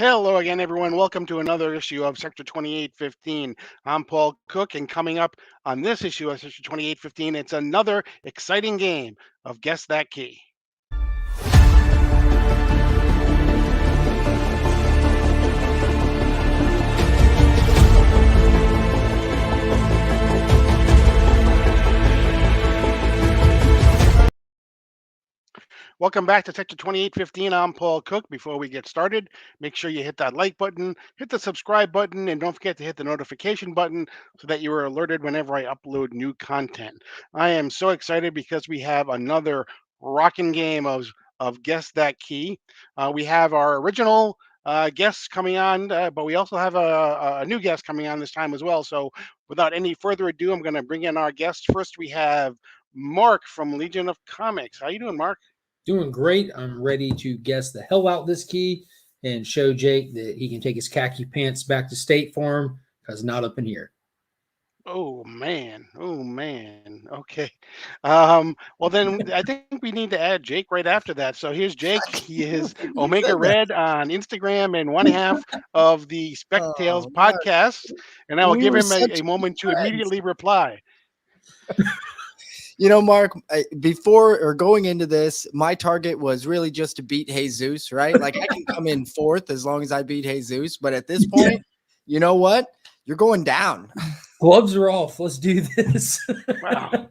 Hello again, everyone. Welcome to another issue of Sector 2815. I'm Paul Cook, and coming up on this issue of Sector 2815, it's another exciting game of Guess That Key. Welcome back to Sector 2815. I'm Paul Cook. Before we get started, make sure you hit that like button, hit the subscribe button, and don't forget to hit the notification button so that you are alerted whenever I upload new content. I am so excited because we have another rocking game of Guess That Key. We have our original guests coming on, but we also have a new guest coming on this time as well. So without any further ado, I'm going to bring in our guests. First, we have Mark from Legion of Comics. How you doing, Mark? Doing great. I'm ready to guess the hell out this key and show Jake that he can take his khaki pants back to State Farm because not up in here. Oh man. Okay. Well then I think we need to add Jake right after that. So here's Jake. He is Omega Red on Instagram and one half of the Spec Tales podcast. And I will give him a moment to immediately reply. You know, Mark, before or going into this, my target was really just to beat Jesus, right? Like I can come in fourth as long as I beat Jesus. But at this point, you know what? You're going down. Gloves are off. Let's do this. Wow.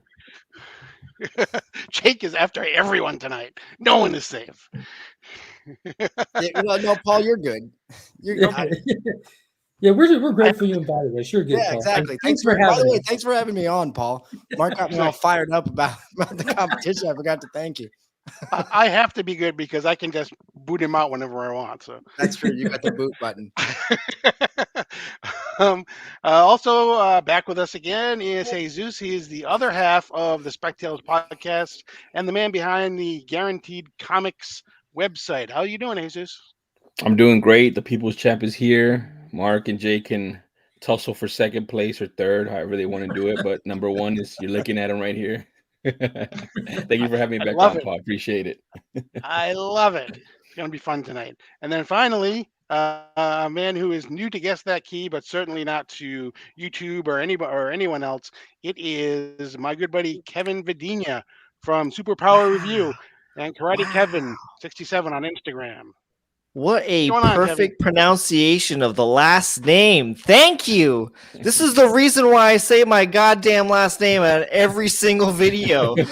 Jake is after everyone tonight. No one is safe. No, Paul, you're good. You're good. Yeah, we're grateful you invited us. You're good, yeah, Paul. exactly. Thanks for having me. Thanks for having me on, Paul. Mark got me all fired up about the competition. I forgot to thank you. I have to be good because I can just boot him out whenever I want. So that's true. You got the boot button. Also back with us again is Jesus. He is the other half of the Spec Tales podcast and the man behind the Guaranteed Comics website. How are you doing, Jesus? I'm doing great. The People's Champ is here. Mark and Jake can tussle for second place or third, however they want to do it. But number one is you're looking at him right here. Thank you for having me back on, Paul. Appreciate it. I love it. It's going to be fun tonight. And then finally, a man who is new to Guess That Key, but certainly not to YouTube or anybody or anyone else. It is my good buddy Kevin Vadina from Superpower Review and Karate Kevin 67 on Instagram. What a perfect pronunciation of the last name. Thank you. This is the reason why I say my goddamn last name at every single video. You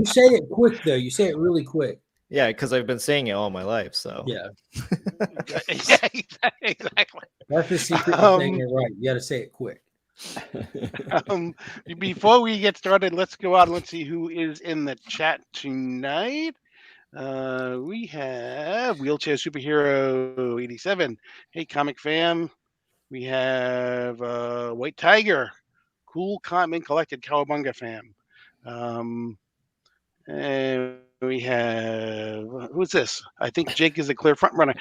say it quick, though. You say it really quick. Yeah, because I've been saying it all my life. So yeah, exactly. That's the secret of saying it right. You got to say it quick. Before we get started, let's go out and let's see who is in the chat tonight. We have Wheelchair Superhero 87. Hey, Comic Fam. We have White Tiger. Cool Comic Collected Cowabunga Fam. And we have who's this? I think Jake is a clear front runner.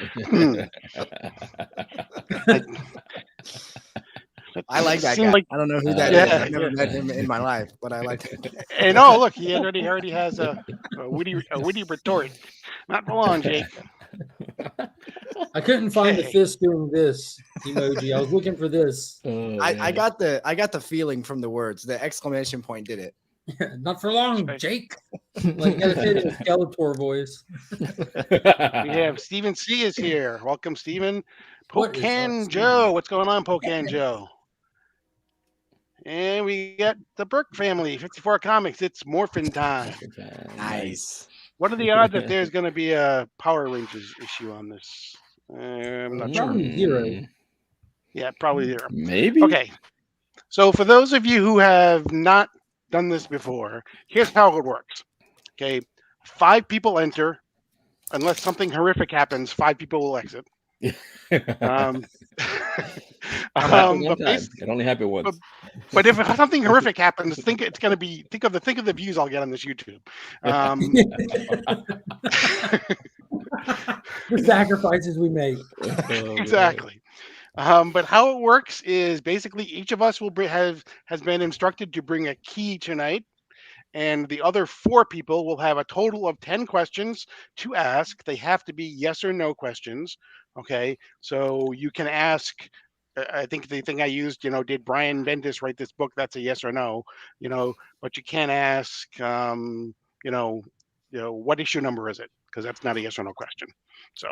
I like that guy. I don't know who that is. I've never met him in my life, but I like him. And oh, look, he already has a witty retort. Not for long, Jake. I couldn't find the fist doing this emoji. I was looking for this. I got the feeling from the words. The exclamation point did it. Not for long, Jake. Like you gotta say it in a Skeletor voice. We have Stephen C is here. Welcome, Stephen. Pocan Joe. What's going on, Pocan Joe? And we got the Burke family, 54 Comics. It's Morphin time. Nice. What are the odds that there's going to be a Power Rangers issue on this? I'm not sure. Probably zero. Yeah, probably zero. Maybe. Okay. So for those of you who have not done this before, here's how it works. Okay. 5 people enter. Unless something horrific happens, 5 people will exit. It only happened once. But if something horrific happens, think of the views I'll get on this YouTube. The sacrifices we make. Exactly. But how it works is basically each of us has been instructed to bring a key tonight, and the other 4 people will have a total of 10 questions to ask. They have to be yes or no questions. Okay, so you can ask. I think the thing I used, did Brian Bendis write this book? That's a yes or no, but you can't ask, what issue number is it? Because that's not a yes or no question. So,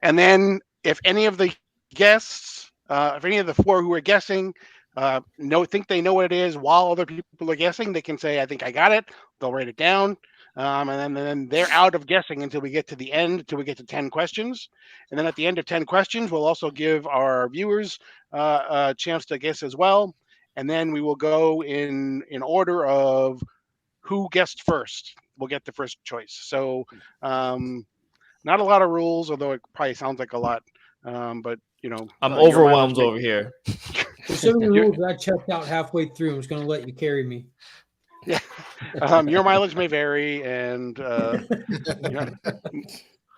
and then if any of the guests, if any of the 4 who are guessing, think they know what it is while other people are guessing, they can say, "I think I got it." They'll write it down, and then they're out of guessing until we get to the end, until we get to 10 questions, and then at the end of 10 questions, we'll also give our viewers a chance to guess as well, and then we will go in order of who guessed first. We'll get the first choice. So. Not a lot of rules, although it probably sounds like a lot. But I'm your overwhelmed mileage over here. There's so many rules that I checked out halfway through. I'm just going to let you carry me. Yeah, your mileage may vary, and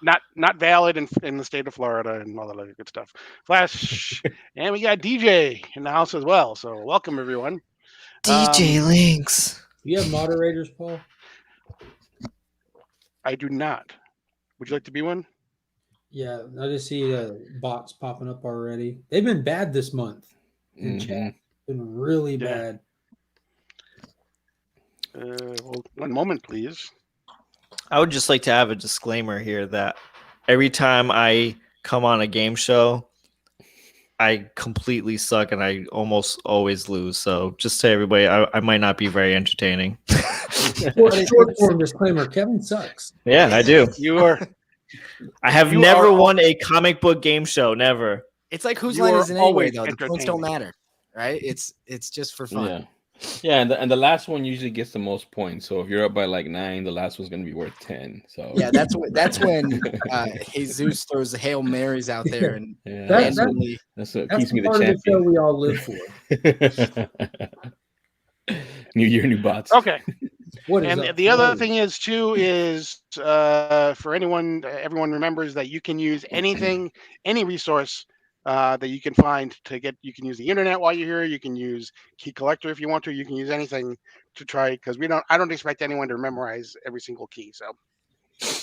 not valid in the state of Florida and all that other good stuff. Flash, and we got DJ in the house as well. So welcome everyone. DJ Links. Do you have moderators, Paul? I do not. Would you like to be one? Yeah, I just see bots popping up already. They've been bad this month in chat. Been really bad. Well, one moment, please. I would just like to have a disclaimer here that every time I come on a game show, I completely suck and I almost always lose. So just to everybody, I might not be very entertaining. Short form disclaimer: Kevin sucks. Yeah, I do. You are. I have You never are won a comic book game show. Never. It's like whose You line are is it anyway, always though? The points don't entertaining. matter, right? It's just for fun. Yeah, and the last one usually gets the most points. So if you're up by like 9, the last one's gonna be worth 10. So Yeah, that's when Jesus throws the Hail Marys out there, and that's what keeps me the part champion. of the show we all live for. New year, new bots. Okay. What is and the other thing is too is for everyone remembers that you can use anything, any resource that you can find to get. You can use the internet while you're here. You can use Key Collector if you want to. You can use anything to try because I don't expect anyone to memorize every single key. So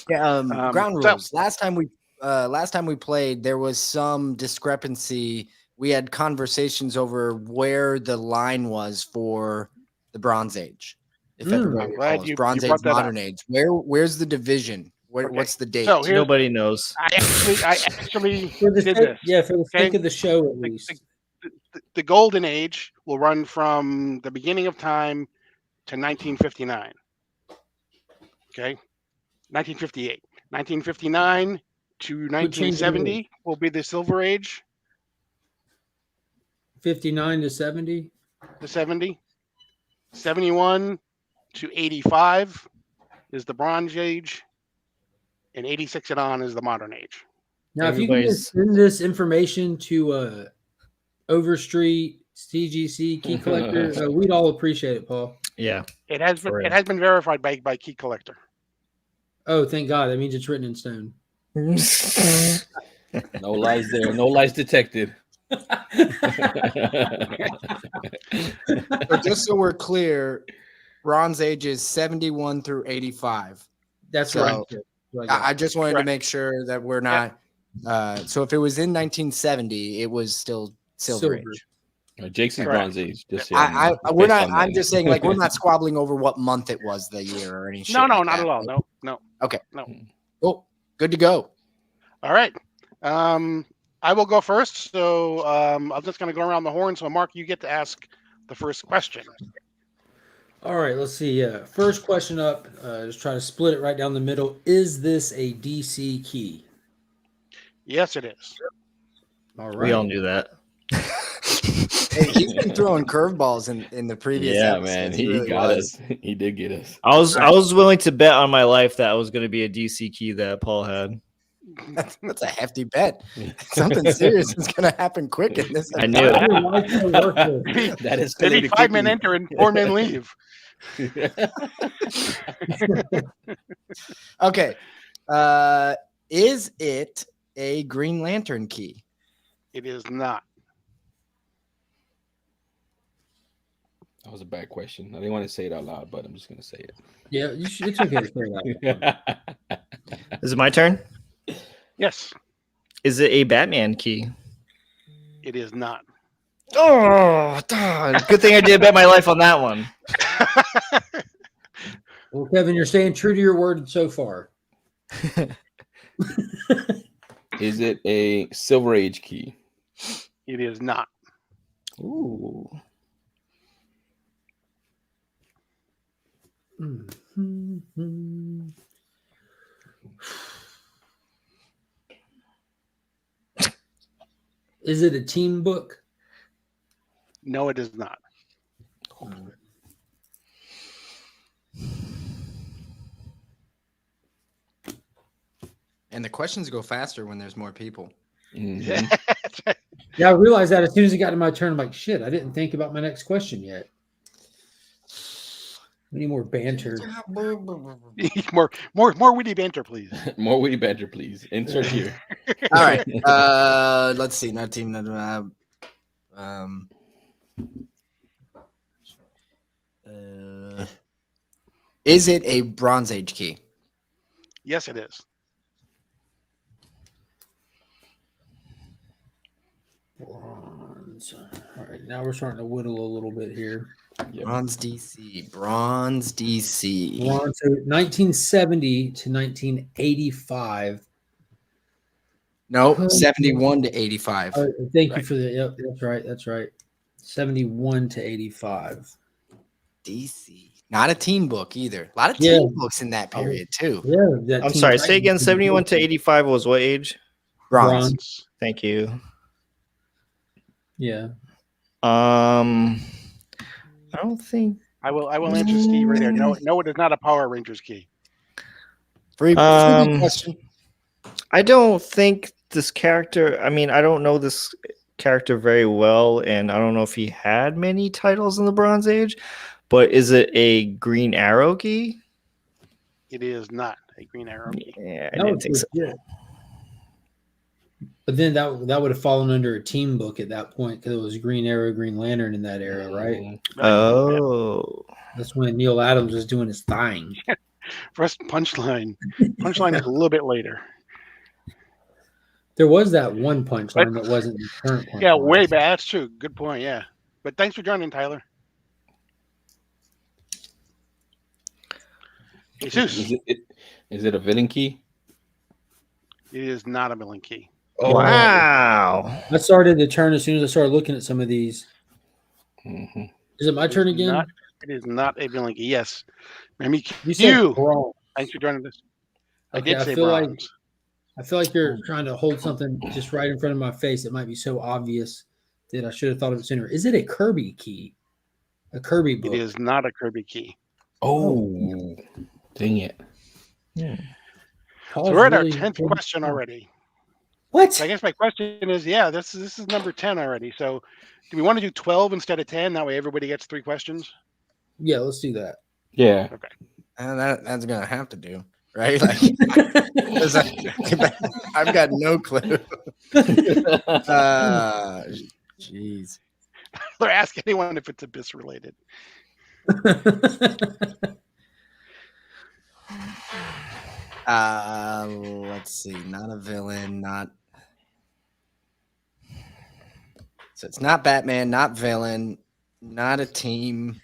yeah, ground rules. Last time we played, there was some discrepancy. We had conversations over where the line was for the Bronze Age. If everybody recalls, Bronze Age, Modern Age. Where's the division? What's the date? So nobody knows. I actually did this. Yeah, for the sake of the show, at least. The Golden Age will run from the beginning of time to 1959. Okay, 1958, 1959 to 1970 will be the Silver Age. 59 to 70. To 70, 71 to 85 is the Bronze Age, and 86 and on is the Modern Age. Now, if you can just send this information to Overstreet, CGC, Key Collector, we'd all appreciate it, Paul. Yeah, it has been verified by Key Collector. Oh, thank God! That means it's written in stone. No lies there. No lies detected. So just so we're clear, Bronze Age is 71 through 85. That's right. I just wanted to make sure that we're not. So if it was in 1970, it was still Silver Age. Jason's Bronze Age. Just we're not. I'm just saying, like, we're not squabbling over what month it was, the year, or any shit. No, like not that. at all. No. Okay. No. Cool. Good to go. All right. I will go first. So I'm just going to go around the horn. So Mark, you get to ask the first question. All right. Let's see. First question up. Just try to split it right down the middle. Is this a DC key? Yes, it is. All right. We all knew that. Hey, he's been throwing curveballs in the previous. Yeah, episodes. man, he got us. He did get us. I was willing to bet on my life that it was going to be a DC key that Paul had. That's a hefty bet. Something serious is going to happen quick in this. I knew it. That is maybe 5 men enter and 4 men leave. Okay. Is it a Green Lantern key? It is not. That was a bad question. I didn't want to say it out loud, but I'm just gonna say Yeah, it's okay to say that. it. Is it my turn? Yes, Is it a Batman key? it is not. Oh, darn. Good thing I did bet my life on that one. Well, Kevin, you're staying true to your word so far. Is it a Silver Age key? It is not. Ooh. Is it a team book? No, it is not. And the questions go faster when there's more people. Mhm. Yeah, I realized that as soon as it got to my turn, I'm like, shit, I didn't think about my next question yet. We need more banter. more witty banter, please. More witty banter, please. Insert here. All right. Let's see. Not team. Is it a Bronze Age key? Yes, it is. Bronze. All right, now we're starting to whittle a little bit here. Yep. Bronze DC. Bronze DC. Bronze, so 1970 to 1985. Nope. 71 to 85. Thank you Right. for the. Yep, that's right. That's right. 71 to 85. DC. Not a teen book either. A lot of Yeah. teen books in that period too. Yeah. that I'm Teen sorry. Say Titans again. was 71 to good. 85 was what age? Bronze. Thank you. Yeah. I don't think. I will answer Steve right there. No, it is not a Power Rangers key. Free question. I don't think this character. I mean, I don't know this character very well, and I don't know if he had many titles in the Bronze Age. But is it a Green Arrow key? It is not a Green Arrow key. Yeah, I That didn't was think so. legit. But then that would have fallen under a team book at that point because it was Green Arrow, Green Lantern in that era, right? Mhm. Oh. That's when Neil Adams was doing his thing. First punchline. Punchline is a little bit later. There was that one punchline that wasn't the current punchline. Yeah, way back. That's true. Good point. Yeah. But thanks for joining, Tyler. Jesus. Is it a villain key? It is not a villain key. Wow. I started to turn as soon as I started looking at some of these. Mhm. Is it my turn again? It is not a villain key. Yes. Remy You said Q. bronze. Thanks for joining us. I Okay, did say feel like bronze. you're trying to hold something just right in front of my face that might be so obvious that I should have thought of it sooner. Is it a Kirby key? A Kirby book? It is not a Kirby key. Oh, dang it. Paul's So we're at really our 10th good. question already. What? So I guess my question is, this is number 10 already. So do we want to do 12 instead of 10? That way everybody gets 3 questions. Yeah, let's do that. Yeah. Okay. And that's gonna have to do, right? Like, 'cause I've got no clue. Jeez. Or ask anyone if it's Abyss related. Let's see. Not a villain. So it's not Batman. Not villain. Not a team.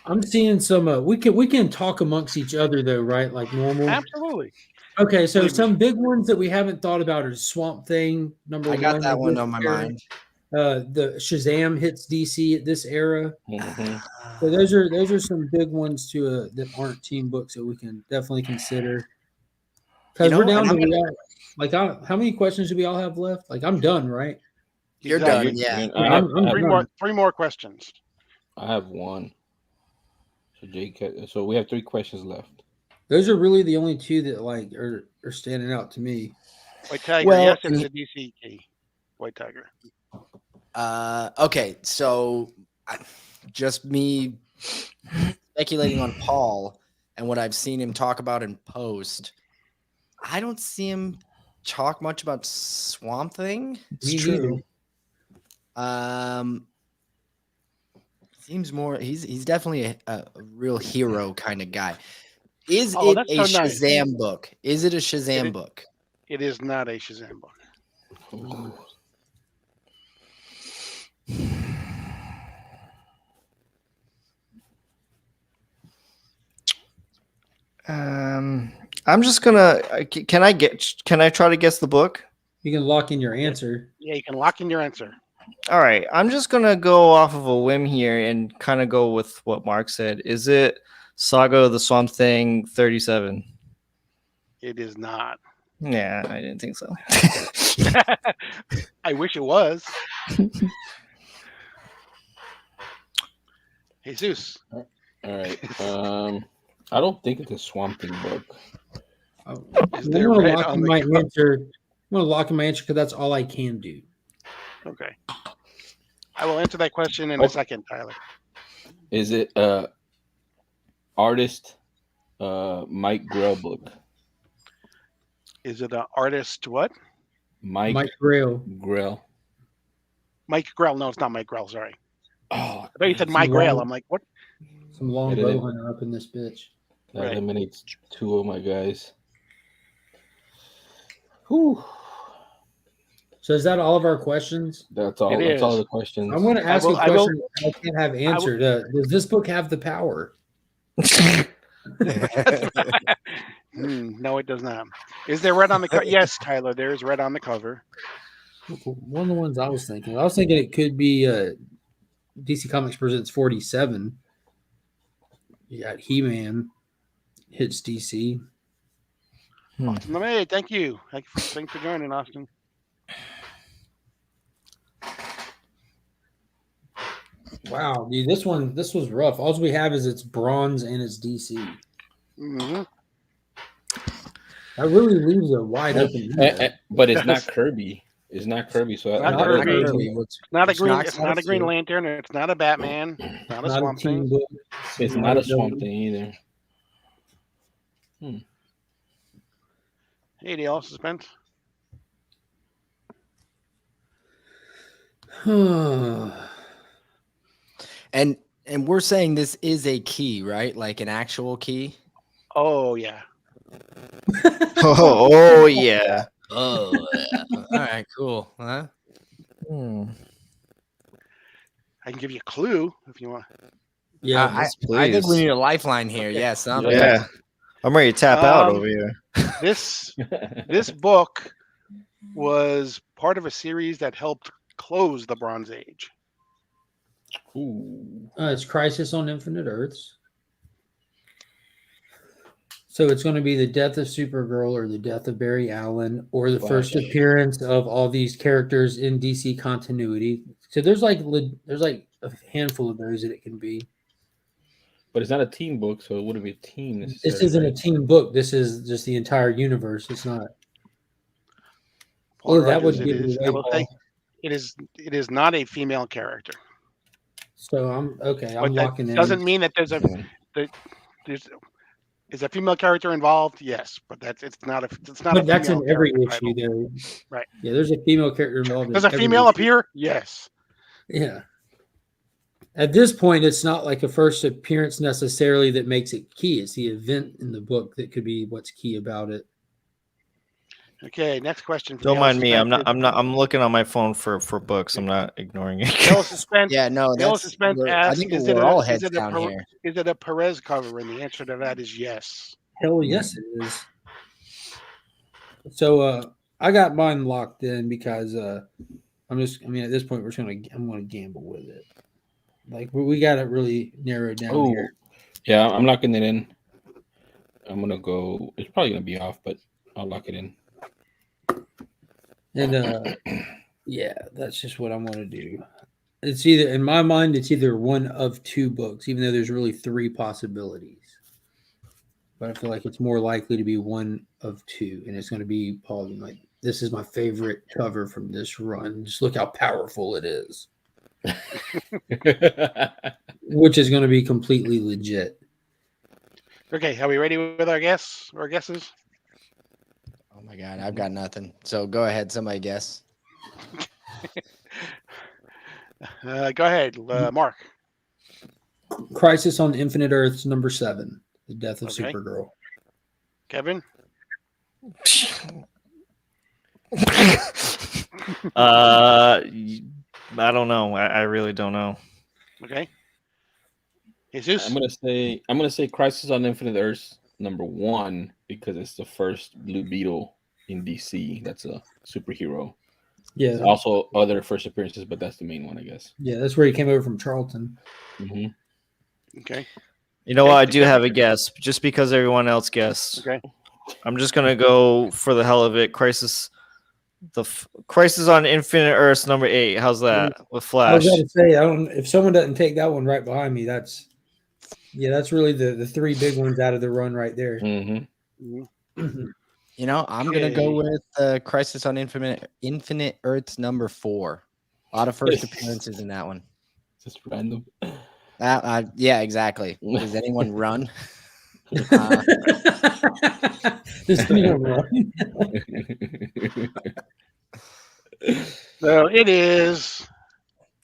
I'm seeing some. We can talk amongst each other though, right? Like normal. Absolutely. Okay, so Believe me. some big ones that we haven't thought about are Swamp Thing, number I one. got that at one this on my era. mind. The Shazam hits DC at this era. Mhm. So those are some big ones too that aren't team books that we can definitely consider. Because we're down to how many questions do we all have left? Like I'm done, right? You're Exactly. done. Yeah. I'm Three done. more questions. I have one. So Jake, so we have 3 questions left. Those are really the only two that like are standing out to me. White Tiger. Well, Yes, it is a DC key. White Tiger. Okay, so just me speculating on Paul and what I've seen him talk about in post. I don't see him talk much about Swamp Thing. Me neither. Seems more. He's definitely a real hero kind of guy. Is Oh, it that's a so nice. Shazam book? Is it a Shazam book? It is not a Shazam book. Ooh. I'm just gonna. Can I try to guess the book? You can lock in your answer. Yeah, you can lock in your answer. All right, I'm just gonna go off of a whim here and kind of go with what Mark said. Is it Saga of the Swamp Thing 37? It is not. Yeah, I didn't think so. I wish it was. Jesus. All right. I don't think it's a Swamp Thing book. I'm Is going there to red lock on in the my cover? answer. I'm going to lock in my answer because that's all I can do. Okay. I will answer that question in a second, Tyler. Is it artist Mike Grell book? Is it an artist what? Mike Grail. Grell. Mike Grell. No, it's not Mike Grell. Sorry. Oh, I thought you said Some Mike Grail. long- I'm like, what? Some long Yeah, bow hunter up in this bitch. that Right. eliminates two of my guys. Whew. So is that all of our questions? That's all. It That's all is. the questions. I'm going to ask a I will- question I can't have answered. Does this book have the power? No, it does not. Is there red on the cover? Yes, Tyler. There is red on the cover. One of the ones I was thinking. I was thinking it could be DC Comics Presents 47. You got He-Man hits DC. Austin LeMay, thank you. Thanks for joining, Austin. Wow, dude, this was rough. All we have is it's bronze and it's DC. Mm-hmm. That really leaves a wide open. But it's not Kirby. It's not Kirby. So Not I don't Kirby. know. It's not a green. knocks It's out not a a Green few. Lantern. It's not a Batman. It's not a Not a Swamp team Thing. book. It's not a Swamp Thing either. Hey, do y'all suspense? And we're saying this is a key, right? Like an actual key. Oh yeah. Oh yeah. Oh, yeah. All right, cool. Huh? I can give you a clue if you want. Yeah, I please. think we need a lifeline here. Okay. Yes. Yeah. I'm ready to tap out over here. This book was part of a series that helped close the Bronze Age. Ooh. it's Crisis on Infinite Earths. So it's going to be the death of Supergirl or the death of Barry Allen or the first Flash. appearance of all these characters in DC continuity. So there's like a handful of those that it can be. But it's not a team book, so it wouldn't be a team This necessarily. isn't a team book. This is just the entire universe. It's not. Paul That would Rogers, give me I away, will Paul. say it is not a female character. So I'm okay. But I'm that locking in. doesn't mean that there's is a female character involved? Yes, but it's not a But that's female in every character issue, title. though. Right. Yeah, there's a female character involved. Does in a every female issue. appear? Yes. Yeah. At this point, it's not like a first appearance necessarily that makes it key. It's the event in the book that could be what's key about it. Okay, next question. For Don't Yellow mind me. Suspense I'm looking on my phone for books. I'm not ignoring it. Yellow Suspense. Yeah, no, Yellow that's. Suspense I asks, think is we're it all a heads down here. is it a Perez cover? And the answer to that is yes. Hell yes, it is. So I got mine locked in because at this point I'm gonna gamble with it. Like we got to really narrow it down Oh, here. yeah, I'm locking it in. I'm gonna go. It's probably gonna be off, but I'll lock it in. And yeah, that's just what I'm gonna do. It's either in my mind, it's either one of two books, even though there's really three possibilities. But I feel like it's more likely to be one of two, and it's going to be Paul. Like, this is my favorite cover from this run. Just look how powerful it is, which is going to be completely legit. Okay, are we ready with our guesses? Oh my God, I've got nothing. So go ahead, somebody guess. Go ahead, Mark. Crisis on Infinite Earths number 7, The Death of Okay. Supergirl. Kevin? I don't know. I really don't know. Okay. Jesus? I'm gonna say Crisis on Infinite Earths number 1 because it's the first Blue Beetle in DC. That's a superhero. Yeah, Also other first appearances, but that's the main one, I guess. yeah, that's where he came over from Charlton. Okay. You know Okay, what? I do Kevin? have a guess, just because everyone else guessed. Okay. I'm just gonna go for the hell of it. Crisis on Infinite Earths number 8. How's that with I Flash? was about to say, I don't. If someone doesn't take that one right behind me, that's really the 3 big ones out of the run right there. Mhm. You know, I'm gonna go Okay. with Crisis on Infinite Earths number 4. A lot of first appearances in that one. Just random. Yeah, exactly. Does anyone run? Does anyone run? So it is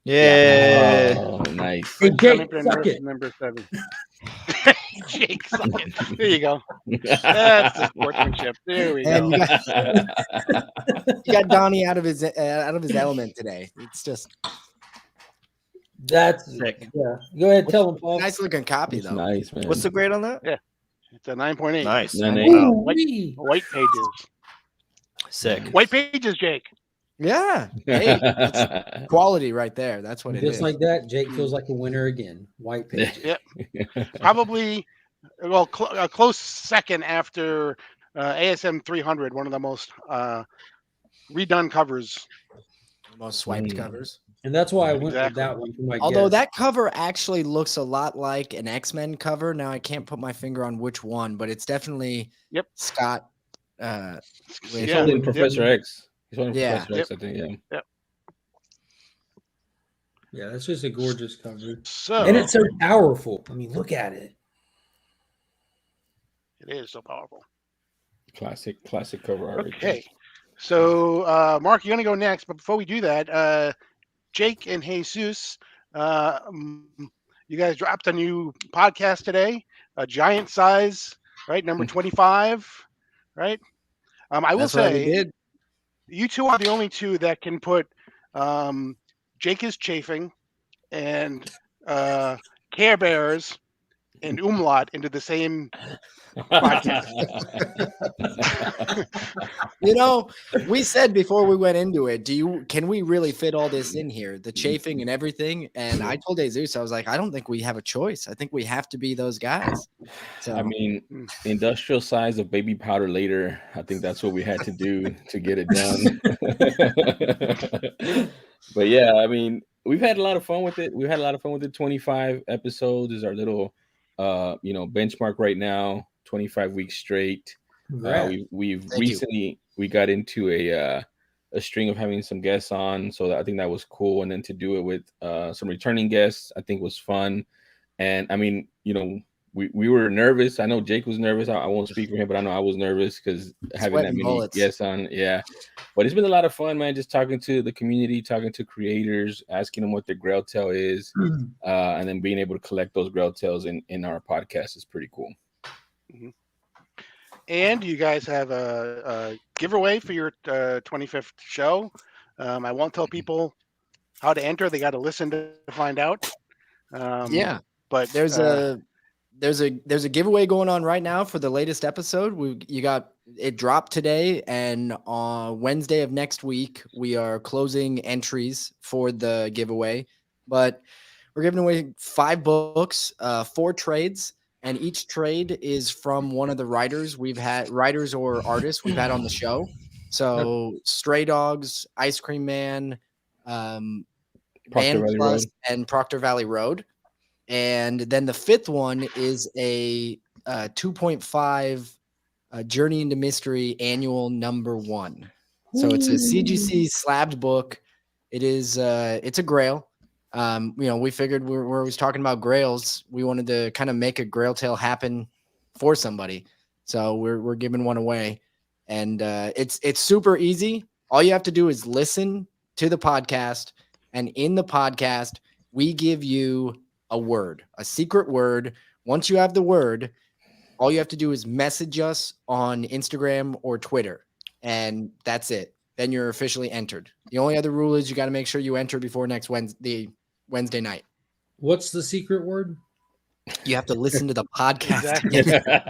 Yeah. Oh, nice. Hey, Jake, Infinite suck Earth it. number 7. Jake, suck it. There you go. That's the sportsmanship. There we And go. you got Donnie out of his element today. It's just That's Sick. yeah. Go ahead, tell him, Paul. nice looking copy It's though. nice, man. What's the grade on that? It's a 9.8. Nice. 9.8. Wow. White pages. Sick. White pages, Jake. Yeah. Hey, that's quality right there. That's what it Just is. like that, Jake feels like a winner again. White pages. Yep. Probably, well, a close second after ASM 300, one of the most redone covers. Most swiped covers. And that's why I went with Exactly. that one for my Although guess. that cover actually looks a lot like an X-Men cover. Now I can't put my finger on which one, but it's definitely Yep. Scott. He's Yeah. holding Yep. Professor X. He's holding Yeah. Professor X, I think, yeah. Yeah, that's just a gorgeous cover. So And it's so powerful. I mean, look at it. it is so powerful. Classic cover art. right there. Okay. So, Mark, you're going to go next. But before we do that, Jake and Jesus, you guys dropped a new podcast today, a giant size, right? Number 25, right? I will That's right, we say, did. you two are the only two that can put Jake is chafing and Care Bears and Umlaut into the same podcast. You know, we said before we went into it, can we really fit all this in here? The chafing and everything. And I told Jesus, I was like, I don't think we have a choice. I think we have to be those guys. So I mean, industrial size of baby powder later. I think that's what we had to do to get it done. But yeah, I mean, we've had a lot of fun with it. We've had a lot of fun with it. 25 episodes is our little benchmark right now. 25 weeks straight. We've recently we got into a string of having some guests on, so I think that was cool. And then to do it with some returning guests, I think was fun. And I mean, we were nervous. I know Jake was nervous. I won't speak for him, but I know I was nervous because having that many guests on, yeah. But it's been a lot of fun, man. Just talking to the community, talking to creators, asking them what their Grail Tale is, and then being able to collect those Grail Tales in our podcast is pretty cool. Mm-hmm. And you guys have a giveaway for your 25th show. I won't tell people how to enter; they got to listen to find out. yeah, but there's a giveaway going on right now for the latest episode. It dropped today, and on Wednesday of next week we are closing entries for the giveaway. But we're giving away 5 books, 4 trades. And each trade is from one of the writers or artists we've had on the show. So Stray Dogs, Ice Cream Man, Man Plus, and Proctor Valley Road. And then the 5th one is a 2.5 Journey into Mystery annual number 1. So it's a CGC slabbed book. It is it's a grail. We figured we're always talking about grails. We wanted to kind of make a Grail Tale happen for somebody. So we're giving one away. And it's super easy. All you have to do is listen to the podcast. And in the podcast, we give you a word, a secret word. Once you have the word, all you have to do is message us on Instagram or Twitter, and that's it. Then you're officially entered. The only other rule is you got to make sure you enter before next Wednesday night. What's the secret word? You have to listen to the podcast. Exactly.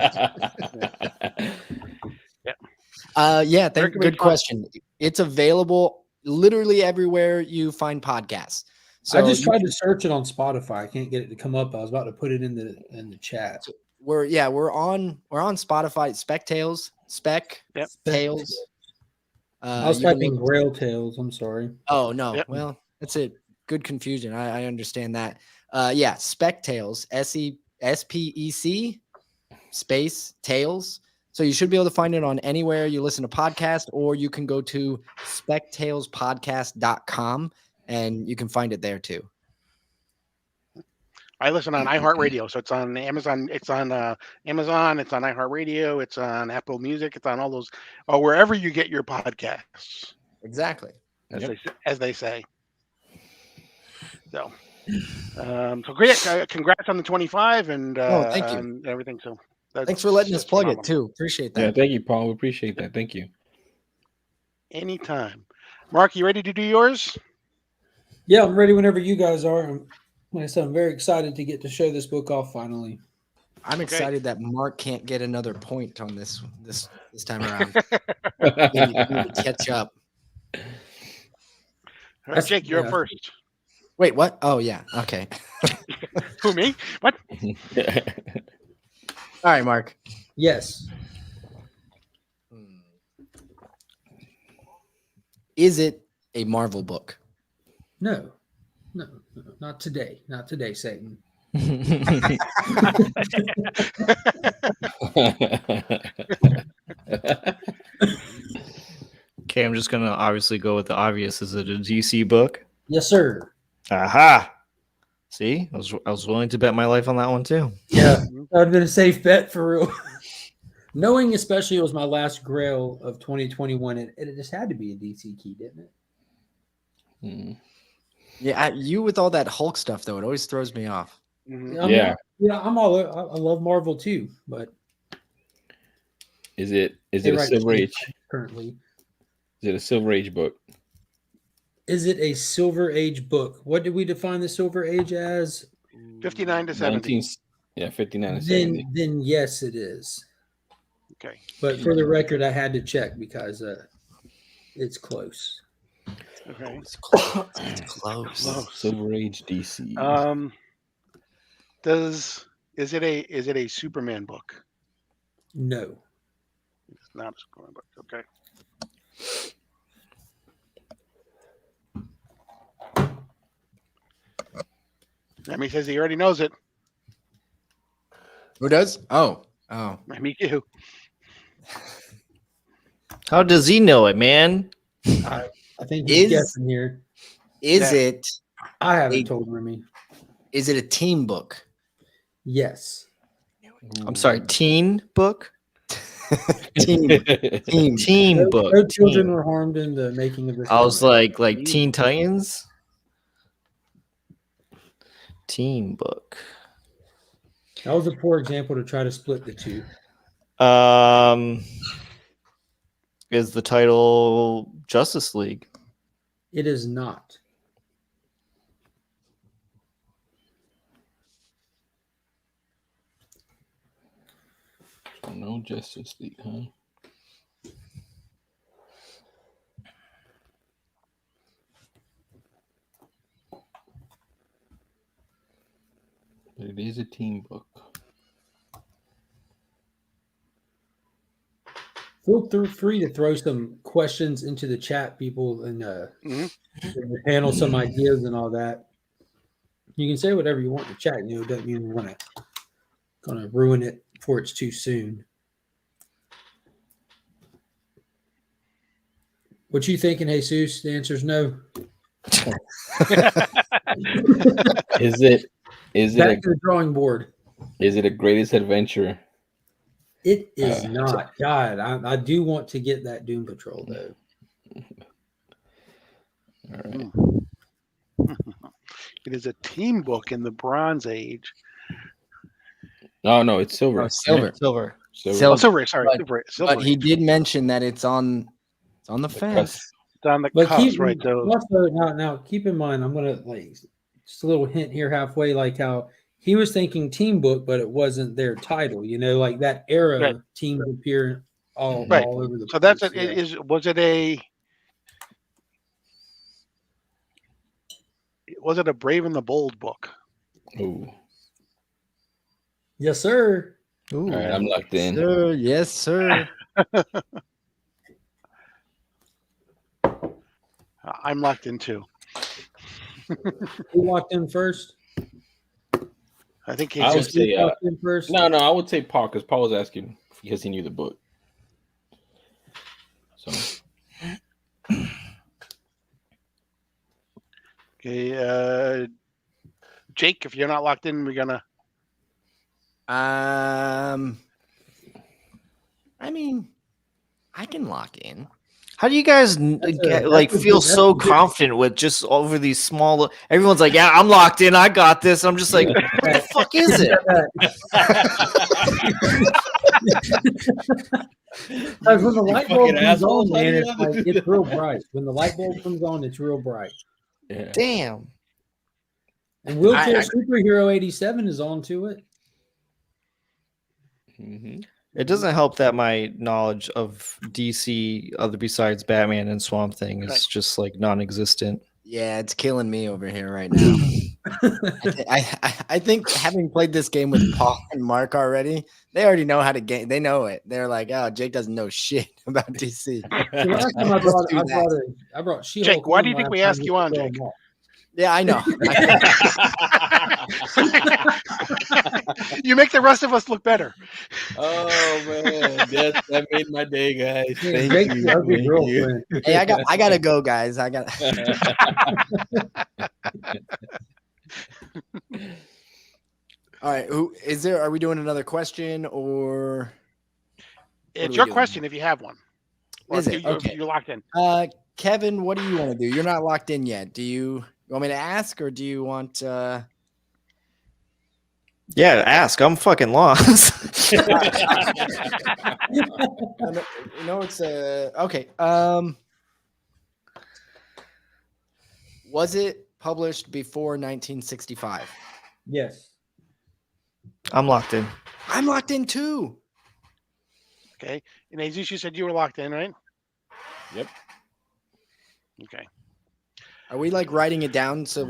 Yeah, Where can we good find- question. It's available literally everywhere you find podcasts. So I just tried to search it on Spotify. I can't get it to come up. I was about to put it in the chat. we're on Spotify. Spec Yep. Tales. I was you can typing look- Grail Tales. I'm sorry. Oh no. Yep. Well, that's it. Good confusion. I understand that. Yeah, Spec Tales. SPEC space Tales. So you should be able to find it on anywhere you listen to podcasts, or you can go to spectalespodcast.com and you can find it there too. I listen on iHeartRadio, so it's on Amazon. It's on Amazon. It's on iHeartRadio. It's on Apple Music. It's on all those, or wherever you get your podcasts, Exactly. as they say. So, so great! Congrats on the 25 and thank you. and everything. So, Thanks for letting us that's plug phenomenal. it too. Appreciate that. Yeah, thank you, Paul. We appreciate that. Thank you. Anytime, Mark, you ready to do yours? Yeah, I'm ready whenever you guys are. Like I said, I'm very excited to get to show this book off finally. I'm excited that Mark can't get another point on this time around. We need to catch up. All right, Jake, you're up first. Wait, what? Oh yeah. Okay. Who, me? What? All right, Mark. Yes. Is it a Marvel book? No, not today. Not today, Satan. Okay, I'm just gonna obviously go with the obvious. Is it a DC book? Yes, sir. Aha! See, I was willing to bet my life on that one too. Yeah, that would have been a safe bet for real. Knowing especially it was my last Grail of 2021, it just had to be a DC key, didn't it? Yeah, you with all that Hulk stuff though, it always throws me off. Mhm. I mean, I'm all. I love Marvel too, but Is it they a write Silver Age? currently? Is it a Silver Age book? Is it a Silver Age book? What did we define the Silver Age as? 59 to 70. 59 to 70. Then yes, it is. Okay. But for the record, I had to check because it's close. Okay. It's close. It's close. Silver Age DC. Is it a Superman book? No. It's not a Superman book. Okay. Remy says he already knows it. Who does? Oh. Me too. How does he know it, man? I think he's guessing here. Is it I haven't told Remy. Is it a team book? Yes. I'm sorry, teen book? Team Teen book. No children Teen. were harmed in the making of this. I was comic. like Teen Titans? Teen book. That was a poor example to try to split the two. Is the title Justice League? It is not. No Justice League, huh? But it is a team book. Feel free to throw some questions into the chat, people, and panel some ideas and all that. You can say whatever you want in the chat. You know, it doesn't mean we're gonna ruin it before it's too soon. What you thinking, Jesus? The answer is no. Is it Back to the drawing board. Is it a Greatest Adventure? It is not. God, I do want to get that Doom Patrol though. All right. It is a team book in the Bronze Age. No, it's silver. Oh, silver. Silver. Silver. Oh, silver. Sorry, But- silver. But he did mention that it's on the fence. cusp. It's on the But cusp, right? So also now keep in mind, I'm gonna like just a little hint here halfway, like how he was thinking team book, but it wasn't their title. You know, like that era Right. teams appear all Right. over the so that's place. it. Was it a Brave and the Bold book? Ooh. Yes, sir. Ooh. All right, I'm locked in. Sir, yes, sir. I'm locked in too. Who walked in first? I think I would he's say, Walked in first. No, I would say Paul because Paul was asking because he knew the book. So okay. Jake, if you're not locked in, we're gonna. I mean, I can lock in. How do you guys that's a feel good- so that's a good- confident with just over these small? Everyone's like, "Yeah, I'm locked in. I got this." I'm just like, "What the fuck is it?" Because when the light bulb fucking comes assholes, on, how do man, you it's have to like do it's that? real bright. When the light bulb comes on, it's real bright. yeah. Damn. And Wheelchair I- Superhero 87 is on to it. Mm-hmm. It doesn't help that my knowledge of DC, other besides Batman and Swamp Thing, is Right. just like non-existent. Yeah, it's killing me over here right now. I think having played this game with Paul and Mark already, they already know how to game. They know it. They're like, oh, Jake doesn't know shit about DC. The last time I brought She-Hulk. Jake, why do you on think we last asked time you on, to throw Jake? him off. Yeah, I know. You make the rest of us look better. Oh man, that made my day, guys. Yeah, Thank Jake's you. the ugly Thank you. girlfriend. Hey, I gotta go, guys. I got. All right. Who is there? Are we doing another question or? It's we your doing? question if you have one. Or Is if it? you- if Okay. you're locked in. Kevin, what do you want to do? You're not locked in yet. Do you want me to ask or do you want? Yeah, ask. I'm fucking lost. You know, it's okay. Was it published before 1965? Yes. I'm locked in. I'm locked in too. Okay. And Jesus, you said you were locked in, right? Yep. Okay. Are we like writing it down so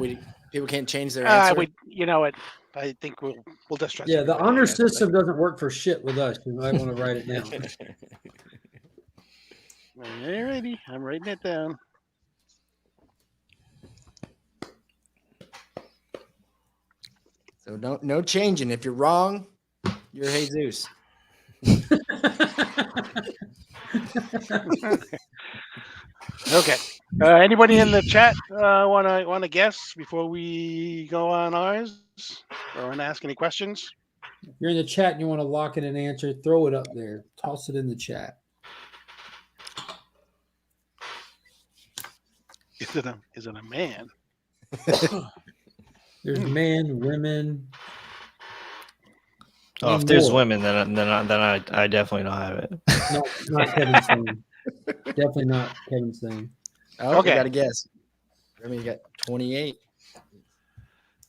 people can't change their answer? You know what? I think we'll distress. Yeah, the everybody, honor I guess, but- system doesn't work for shit with us. You might want to write it down. Alrighty, I'm writing it down. So no changing. If you're wrong, you're Jesus. Okay. Anybody in the chat want to guess before we go on ours, or want to ask any questions? If you're in the chat and you want to lock in an answer, throw it up there. Toss it in the chat. Is it a man? There's men, women. Oh, if and there's more. women, then I definitely don't have it. Not Kevin Steen. Definitely not Kevin Steen. Oh, Okay. you got a guess. I mean, you got 28.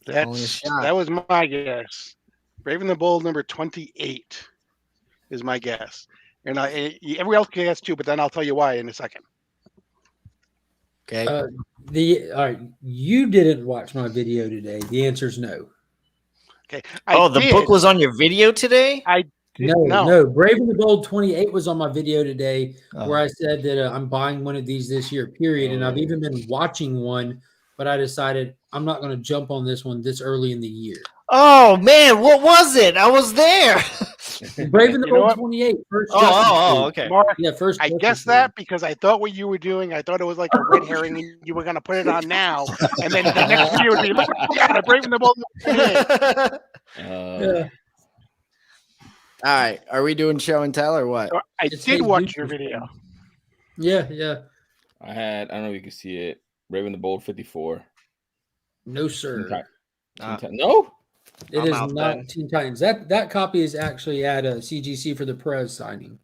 Calling a shot. That was my guess. Brave and the Bold number 28 is my guess, and everyone else can guess too. But then I'll tell you why in a second. Okay. All right. You didn't watch my video today. The answer is no. Okay. The book was on your video today? No. Brave and the Bold 28 was on my video today, Oh. where I said that I'm buying one of these this year, period. And I've even been watching one, but I decided I'm not going to jump on this one this early in the year. Oh man, what was it? I was there. Brave and the You know Bold what? 28. First Oh, Justice League. okay. Mark, Yeah, first. I Justice guessed League. that because I thought what you were doing. I thought it was like a red herring, and you were going to put it on now, and then the next video would be, look, yeah, Brave and the Bold. number 28. Yeah. All right. Are we doing show and tell or what? I It's did his watch YouTube your video. channel. Yeah. I don't know if you can see it. Brave and the Bold 54. No, sir. No. It I'm is out not then. Teen Titans. That copy is actually at a CGC for the Perez signing.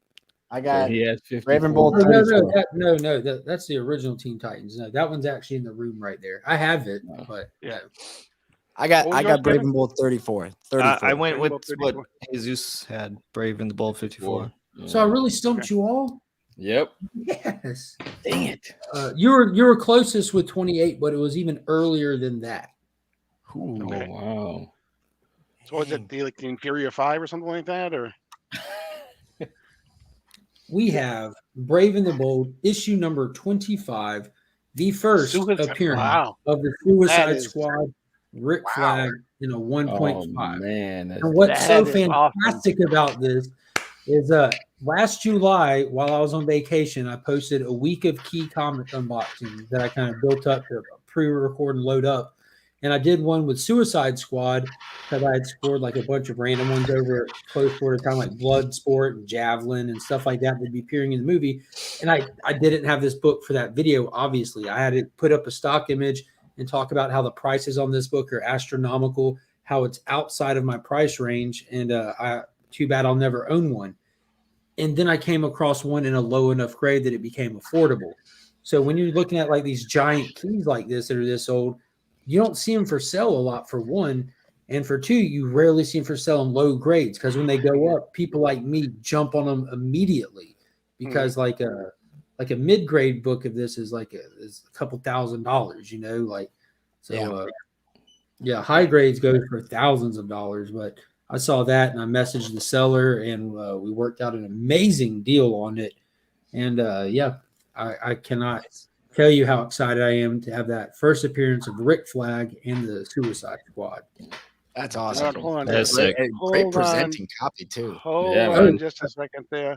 I So got he has 54. Raven Bolt Oh, no, 34. that's the original Teen Titans. No, that one's actually in the room right there. I have it, No. but Yeah. no. I got What was yours, Kevin? Brave Bolt 34. I went Rainbow with what 34. Jesus had. Brave in the Bold 54. So I really stumped you all. Yep. Yes. Dang it. You were closest with 28, but it was even earlier than that. Oh, Okay. wow. So was it the Inferior 5 or something like that, or? We have Brave and the Bold, issue number 25, the first appearance Wow. of the Suicide is- Squad, Rick wow. Flag in a Oh 1.5. man. And what's so That is awesome. fantastic about this is last July, while I was on vacation, I posted a week of key comic unboxings that I kind of built up to pre-record and load up. And I did one with Suicide Squad because I had scored like a bunch of random ones over at close quarter time, like Bloodsport and Javelin and stuff like that would be appearing in the movie. And I didn't have this book for that video, obviously. I had to put up a stock image and talk about how the prices on this book are astronomical, how it's outside of my price range. And too bad I'll never own one. And then I came across one in a low enough grade that it became affordable. So when you're looking at like these giant keys like this that are this old, you don't see them for sale a lot, for one. And for two, you rarely see them for sale in low grades because when they go up, people like me jump on them immediately because like a mid-grade book of this is like is a couple $1,000s, you know, like so. Yeah, high grades go for thousands of dollars, but I saw that and I messaged the seller and we worked out an amazing deal on it. And I cannot tell you how excited I am to have that first appearance of Rick Flag and the Suicide Squad. That's Hold awesome. on, hold on. That's sick. Great Hold presenting copy too. Hold Yeah, on man. just a second there.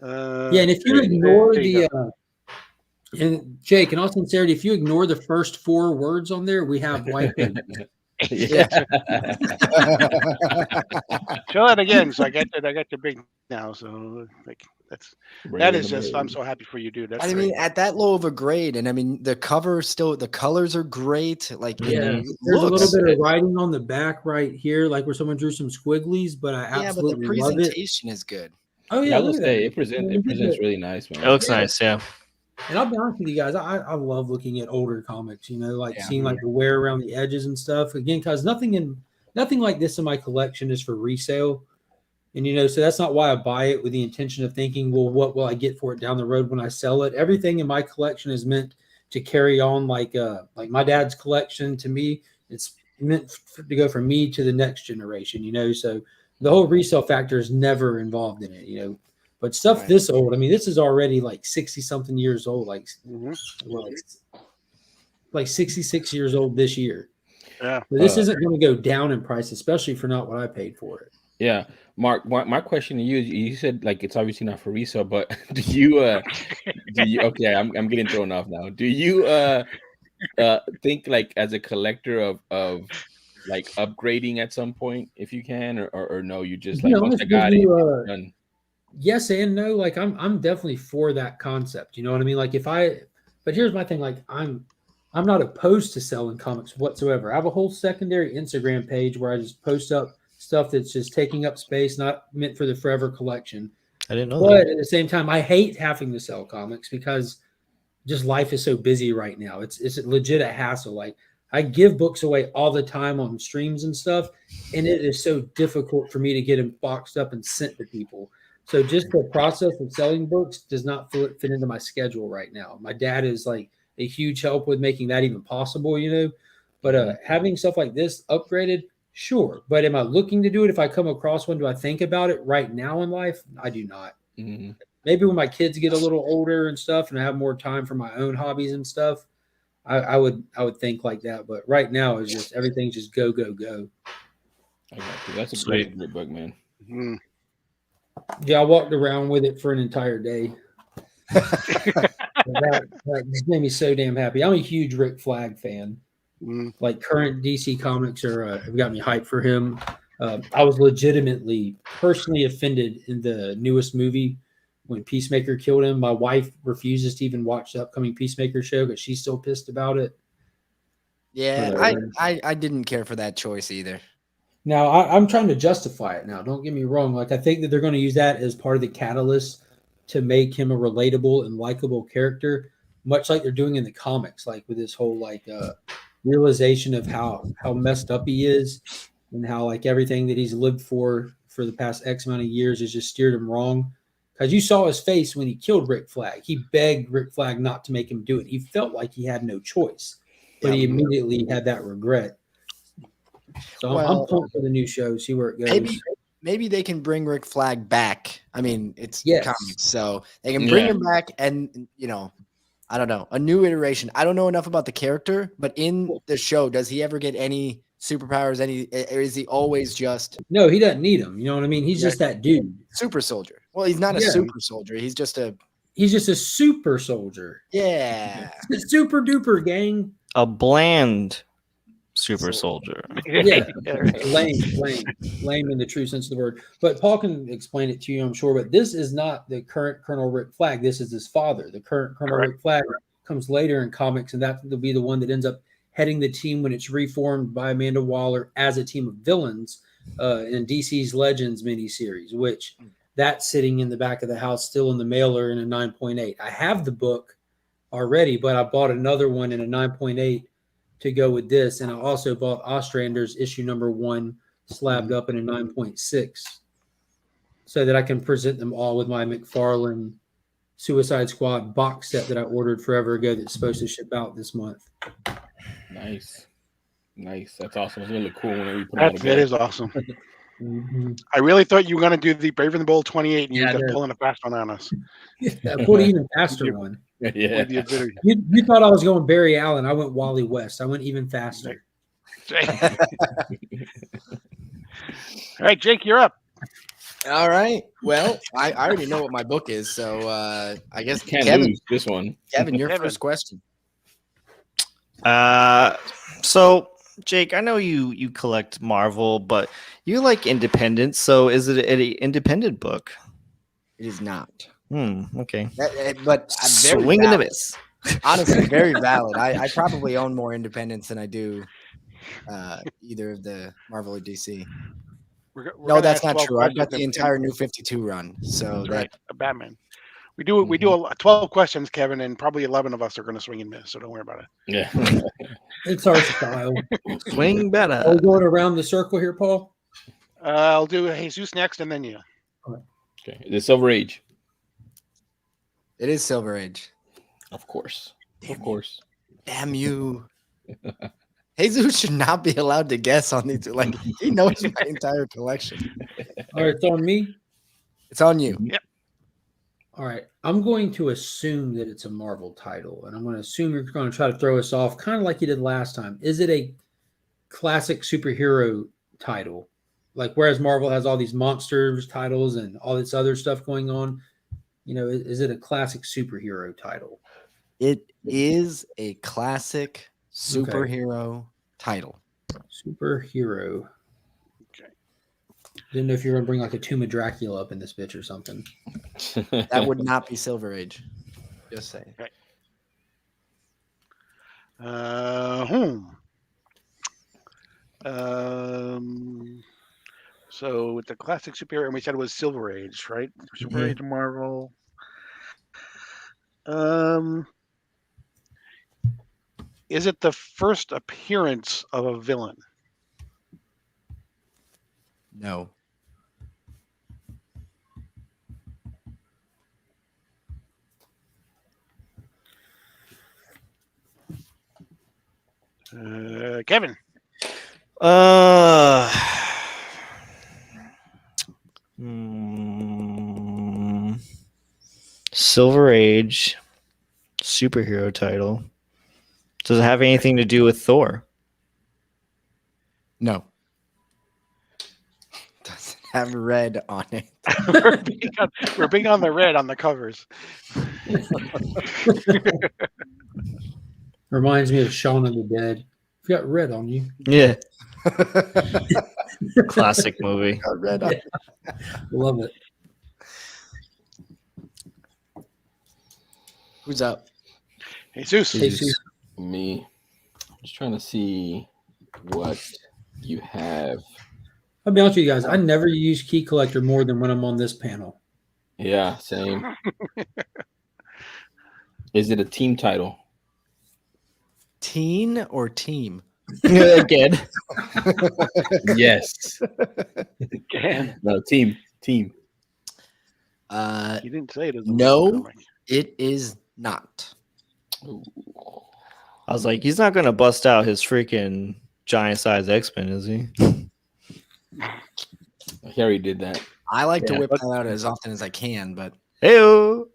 Yeah, and if you there ignore you and Jake, in all sincerity, if you ignore the first 4 words on there, we have white paper. Yeah. Show that again. So I got your big now. So like that is just. I'm so happy for you, dude. That's I great. mean, at that low of a grade, and I mean, the cover still, the colors are great. Like, Yeah, it there's a looks little bit of writing on the back right here, like where someone drew some squigglies, but I but the absolutely love it. presentation is good. Oh Yeah, yeah, I will look at say that. it presents really nice, man. It looks Yeah. nice, yeah. And I'll be honest with you guys, I love looking at older comics, you know, like Yeah. seeing like the wear around the edges and stuff. Again, because nothing like this in my collection is for resale. And you know, so that's not why I buy it with the intention of thinking, well, what will I get for it down the road when I sell it? Everything in my collection is meant to carry on like my dad's collection to me. It's meant to go from me to the next generation, you know. So the whole resale factor is never involved in it, you know. But stuff Right. this old, I mean, this is already like 60 something years old, like 66 years old this year. Yeah. But this isn't going to go down in price, especially for not what I paid for it. Yeah, Mark. My question to you is: you said like it's obviously not for resale, but do you? Okay, I'm getting thrown off now. Do you think like as a collector of like upgrading at some point if you can, or no? You just like once I got it, it's done. Yes and no. Like I'm definitely for that concept. You know what I mean? Like but here's my thing. Like I'm not opposed to selling comics whatsoever. I have a whole secondary Instagram page where I just post up stuff that's just taking up space, not meant for the forever collection. I didn't know But that. at the same time, I hate having to sell comics because just life is so busy right now. It's legit a hassle. Like I give books away all the time on streams and stuff, and it is so difficult for me to get them boxed up and sent to people. So just the process of selling books does not fit into my schedule right now. My dad is like a huge help with making that even possible, you know. But having stuff like this upgraded, sure. But am I looking to do it? If I come across one, do I think about it right now in life? I do not. Mm-hmm. Maybe when my kids get a little older and stuff, and I have more time for my own hobbies and stuff, I would think like that. But right now, it's just everything's just go go go. I got you. That's a Sweet. great book, man. Mm. Yeah, I walked around with it for an entire day. that just made me so damn happy. I'm a huge Rick Flag fan. Mm. Like current DC comics have got me hyped for him. I was legitimately personally offended in the newest movie when Peacemaker killed him. My wife refuses to even watch the upcoming Peacemaker show because she's still pissed about it. Yeah, Whatever. I didn't care for that choice either. Now I'm trying to justify it now. Don't get me wrong. Like I think that they're going to use that as part of the catalyst to make him a relatable and likable character, much like they're doing in the comics, like with this whole realization of how messed up he is and how like everything that he's lived for the past X amount of years has just steered him wrong. Because you saw his face when he killed Rick Flag. He begged Rick Flag not to make him do it. He felt like he had no choice, but he immediately had that regret. So I'm pumped for the new show. See where it goes. Maybe they can bring Rick Flag back. I mean, it's Yes. comics, so they can bring him back, and I don't know, a new iteration. I don't know enough about the character, but in the show, does he ever get any superpowers? Or is he always just No, he doesn't need them. You know what I mean? He's just that dude. super soldier? Well, he's not a super soldier. He's just a super soldier. Yeah. Super duper gang. A bland super soldier. Yeah. Lame in the true sense of the word. But Paul can explain it to you, I'm sure. But this is not the current Colonel Rick Flag. This is his father. The current Colonel Rick Flag comes later in comics, and that will be the one that ends up heading the team when it's reformed by Amanda Waller as a team of villains in DC's Legends miniseries, which that's sitting in the back of the house still in the mailer in a 9.8. I have the book already, but I bought another one in a 9.8 to go with this. And I also bought Ostrander's issue number 1 slabbed up in a 9.6 so that I can present them all with my McFarlane Suicide Squad box set that I ordered forever ago that's supposed to ship out this month. Nice. That's awesome. It's really cool when we put it That is awesome. I really thought you were going to do the Brave and the Bold 28 and you ended up pulling a fast one on us. I pulled an even faster one. Yeah. You thought I was going Barry Allen. I went Wally West. I went even faster. All right, Jake, you're up. All right. Well, I already know what my book is, so I guess Can't Kevin, lose this one. Kevin, your first question. So Jake, I know you collect Marvel, but you like independent. So is it an independent book? It is not. Okay. But Swing and a miss. Honestly, very valid. I probably own more independents than I do either of the Marvel or DC. No, that's not true. I've got the entire New 52 run. So right. Batman. We do 12 questions, Kevin, and probably 11 of us are going to swing and miss. So don't worry about it. Yeah. It's our style. Swing better. Are we going around the circle here, Paul? I'll do Jesus next, and then you. Okay. The Silver Age. It is Silver Age. Of course. Damn you. Jesus should not be allowed to guess on these. Like, he knows my entire collection. All right, it's on me. It's on you. Yep. All right. I'm going to assume that it's a Marvel title, and I'm going to assume you're going to try to throw us off kind of like you did last time. Is it a classic superhero title? Like, whereas Marvel has all these monsters titles and all this other stuff going on, is it a classic superhero title? It is a classic superhero title. Superhero. Okay. Didn't know if you were going to bring like a Tomb of Dracula up in this bitch or something. That would not be Silver Age. Just saying. Okay. So with the classic superhero, and we said it was Silver Age, right? Silver Age Marvel. Is it the first appearance of a villain? No. Kevin. Silver Age superhero title. Does it have anything to do with Thor? No. Doesn't have red on it. we're big on the red on the covers. Reminds me of Shaun of the Dead. You got red on you. Yeah. Classic movie. Red on it. Love it. Who's up? Jesus. Jesus. Me. Just trying to see what you have. I'll be honest with you guys. I never use Key Collector more than when I'm on this panel. Yeah, same. Is it a team title? Teen or team? Again. Yes. Again, No, team. you didn't say it. No, it is not. Ooh. I was like, he's not gonna bust out his freaking giant size X-Men, is he? He already did that. I like to Yeah. whip that out as often as I can, but Heyo.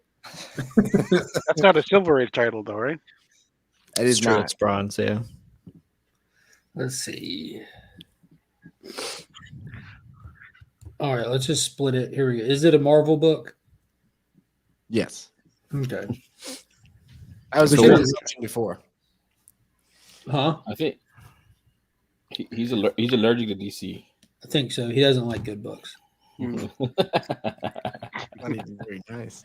That's not a Silver Age title, though, right? it is It's true, not. it's bronze, yeah. Let's see. All right, let's just split it. Here we go. Is it a Marvel book? Yes, Okay. I was We making should- the assumption before. Huh? I think he's allergic to DC. I think so. He doesn't like good books. Hmm. Not even very nice.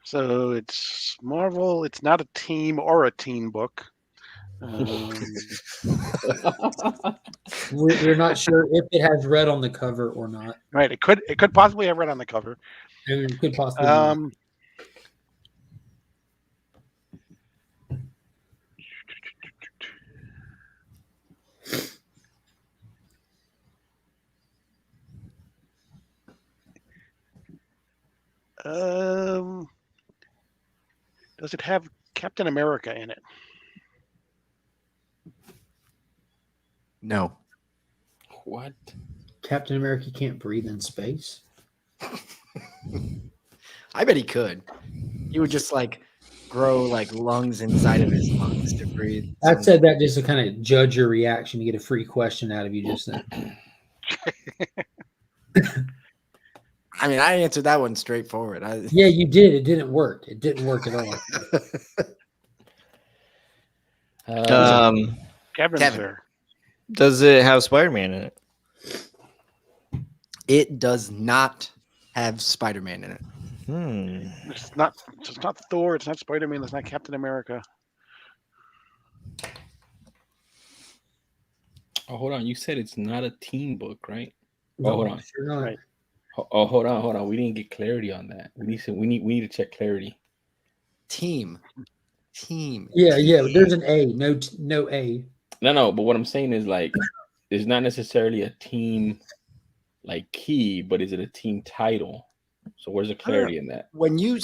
So it's Marvel. It's not a team or a teen book. We're not sure if it has red on the cover or not. Right. It could possibly have red on the cover. And it could possibly not. Does it have Captain America in it? No. What? Captain America can't breathe in space. I bet he could. He would just like grow like lungs inside of his lungs to breathe. I said that just to kind of judge your reaction to get a free question out of you just then. I mean, I answered that one straightforward. Yeah, you did. It didn't work. It didn't work at all. Kevin's Kevin. there. Does it have Spider-Man in it? It does not have Spider-Man in it. It's not Thor. It's not Spider-Man. It's not Captain America. Oh, hold on. You said it's not a team book, right? No, hold on. Sure not. Right. Oh, hold on. We didn't get clarity on that. We need to check clarity. Team. Yeah. There's an A. No A. No. But what I'm saying is like, it's not necessarily a team like key, but is it a team title? So where's the clarity in that? When you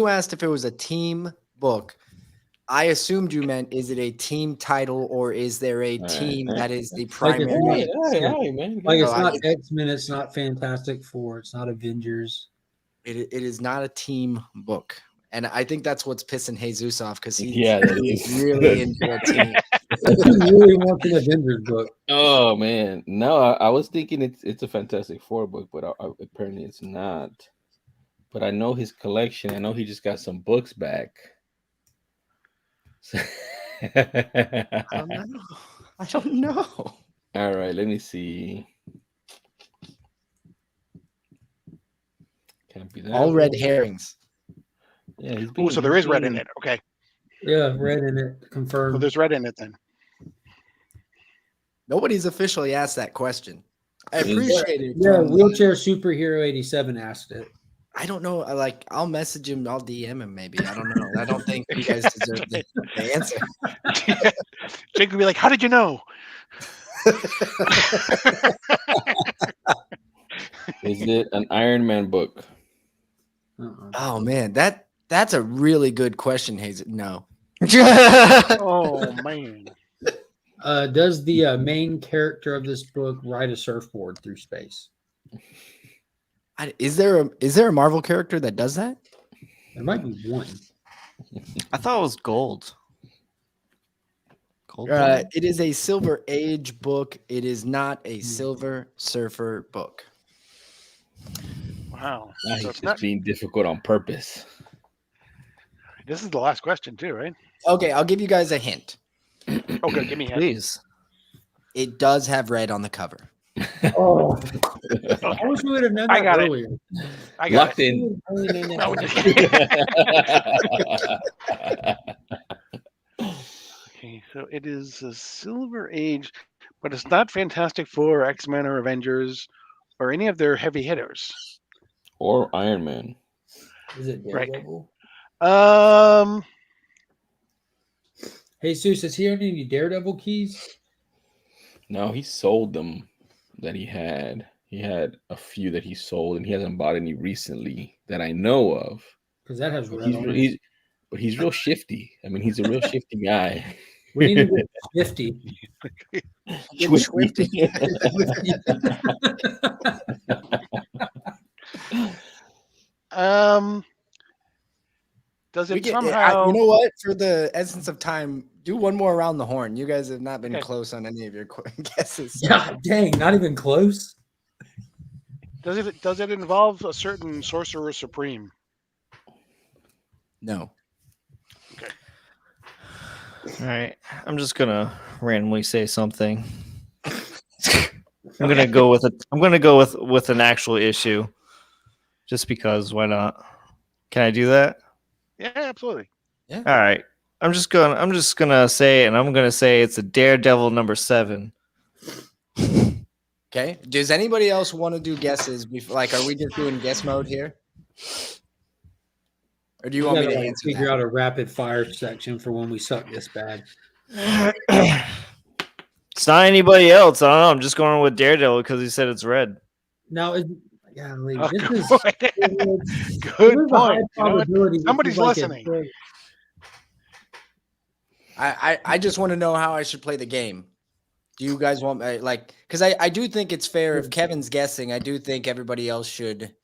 asked if it was a team book, I assumed you meant, is it a team title or is there a team that is the primary? Hey, man. Like it's No, not X-Men. It's not Fantastic Four. It's not Avengers. It is not a team book. And I think that's what's pissing Jesus off because he's really into a team. He really wants an Avengers book. Oh man, no, I was thinking it's a Fantastic Four book, but apparently it's not. But I know his collection. I know he just got some books back. I don't know. All right, let me see. Can't be that. All red herrings. Yeah, Oh, so there is red in it. Okay. Yeah, red in it. So Confirmed. there's red in it then. Nobody's officially asked that question. I appreciate it. Yeah, Wheelchair Superhero 87 asked it. I don't know. I'll message him. I'll DM him. Maybe I don't know. I don't think you guys deserve the answer. Jake would be like, "How did you know?" Is it an Iron Man book? Oh man, that's a really good question, Hazel. No. Oh man. Does the main character of this book ride a surfboard through space? Is there a Marvel character that does that? There might be one. I thought it was gold. Gold. It is a Silver Age book. It is not a Silver Surfer book. Wow. Nah, So he's it's just not. being difficult on purpose. This is the last question too, right? Okay, I'll give you guys a hint. Okay, give me a hint. Please. It does have red on the cover. Oh, I wish we would have known I that got it. earlier. I got Locked it. in. No, Okay, so it is a Silver Age, but it's not Fantastic Four, X-Men, or Avengers, or any of their heavy hitters. Or Iron Man. Is it Right. Daredevil? Um, Hey, Zeus, is he any Daredevil keys? No, he sold them that he had. He had a few that he sold, and he hasn't bought any recently that I know of. Because that has But red on it. but he's real shifty. I mean, he's a real shifty guy. We need to get 50. Get Swifty. Does We it get, somehow? you know what? For the essence of time, do one more around the horn. You guys have not been Okay. close on any of your guesses. So. God dang, not even close. Does it involve a certain sorcerer supreme? No. All right, I'm just gonna randomly say something. I'm gonna go with it. I'm gonna go with an actual issue, just because. Why not? Can I do that? Yeah, absolutely. All right. I'm just gonna say, and I'm gonna say it's a Daredevil number 7. Okay. Does anybody else want to do guesses? Like, are we just doing guess mode here? Or do you want me to answer figure that? out a rapid fire section for when we suck this bad? It's not anybody else. I don't know. I'm just going with Daredevil because he said it's red. Now, golly, Oh, this is good point. You know what? Somebody's This is like listening. I just want to know how I should play the game. Do you guys want like? Because I do think it's fair if Kevin's guessing. I do think everybody else should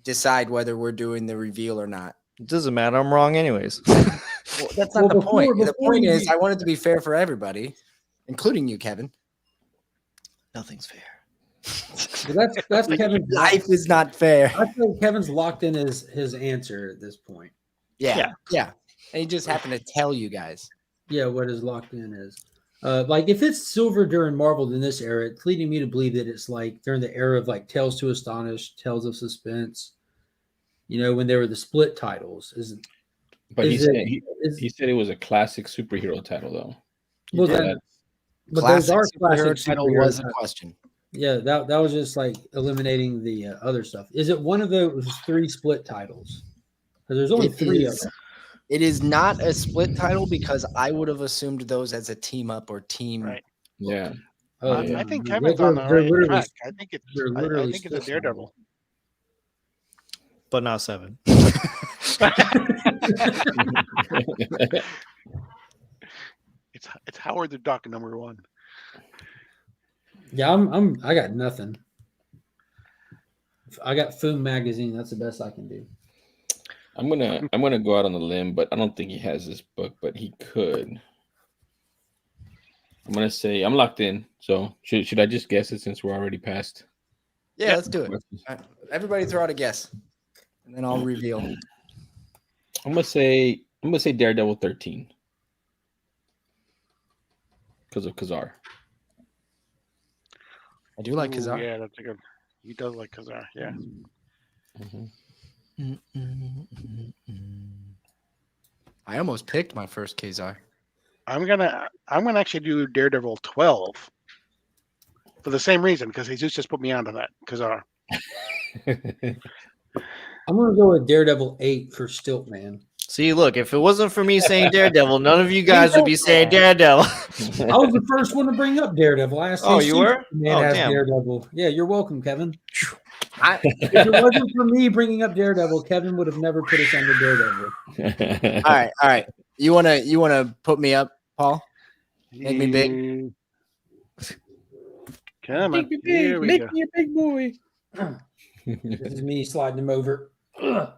decide whether we're doing the reveal or not. It doesn't matter. I'm wrong anyways. Well, that's not the point. The before point you is, I want it to be fair for everybody, including you, Kevin. Nothing's fair. That's Kevin's Life is not fair. I think Kevin's locked in his answer at this point. Yeah. And he just happened to tell you guys. Yeah, what his locked in is. Like if it's silver during Marvel in this era, it's leading me to believe that it's like during the era of like Tales to Astonish, Tales of Suspense. You know, when there were the split titles. But he said it was a classic superhero title though. Well, but those are classic title superhero was a titles. question. Yeah, that was just like eliminating the other stuff. Is it one of those 3 split titles? Because there's only 3 of them. It is not a split title because I would have assumed those as a team up or team. Right. Yeah. Oh, I think Kevin's on the right track. I think it's a Daredevil. But not 7. It's Howard the Duck number 1. Yeah, I got nothing. I got Foom magazine. That's the best I can do. I'm gonna go out on a limb, but I don't think he has this book, but he could. I'm gonna say I'm locked in. So should I just guess it since we're already past? Yeah, let's do it. All right. Everybody throw out a guess, and then I'll reveal. I'm gonna say Daredevil 13 because of Kazar. I do like Kazar. Yeah, that's a good. He does like Kazar. Yeah. Mm-hmm. I almost picked my first Kazar. I'm gonna actually do Daredevil 12 for the same reason because Jesus just put me onto that Kazar. I'm gonna go with Daredevil 8 for Stilt Man. See, look, if it wasn't for me saying Daredevil, none of you guys would be saying Daredevil. I was the first one to bring up Daredevil. I asked Oh, you were? Man Oh, has damn. Daredevil. Yeah, you're welcome, Kevin. If it wasn't for me bringing up Daredevil, Kevin would have never put us under Daredevil. All right. You wanna put me up, Paul? Make me big. Come on. Make me a big boy. This is me sliding him over. Ugh.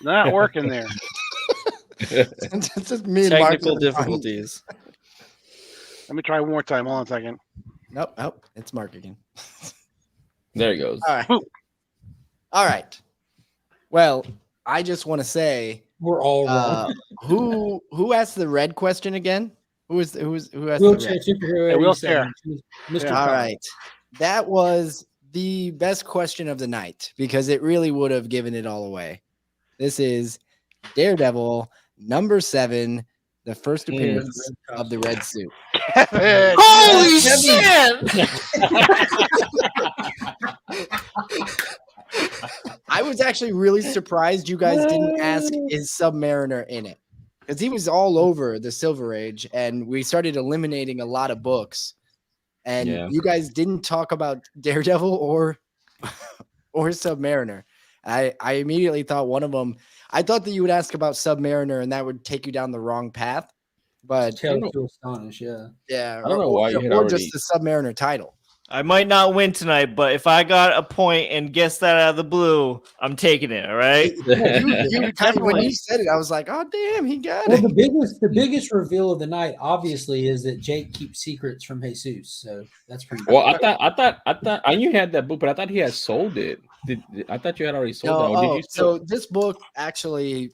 Not working there. It's just me and Mark. Technical difficulties. Let me try one more time. Hold on a second. Nope. It's Mark again. There he goes. All right. Well, I just want to say, We're all wrong. who asked the red question again? Who asked Wheelchair the red? superhero. Hey, wheelchair. 87. Mr. All Tom. right. That was the best question of the night because it really would have given it all away. This is Daredevil number 7, the first appearance of the red suit. Kevin! Holy shit! I was actually really surprised you guys didn't ask is Submariner in it because he was all over the Silver Age and we started eliminating a lot of books and you guys didn't talk about Daredevil or Submariner. I immediately thought one of them. I thought that you would ask about Submariner and that would take you down the wrong path. But Tale to Astonish, yeah. Yeah, I don't know why you had or already just the Submariner title. I might not win tonight, but if I got a point and guessed that out of the blue, I'm taking it. All right. When you said it, I was like, "Oh damn, he got Well, it." the biggest reveal of the night, obviously, is that Jake keeps secrets from Jesus. So that's pretty. Well, I thought I knew you had that book, but I thought he had sold it. I thought you had already sold that? Or did you So this book actually,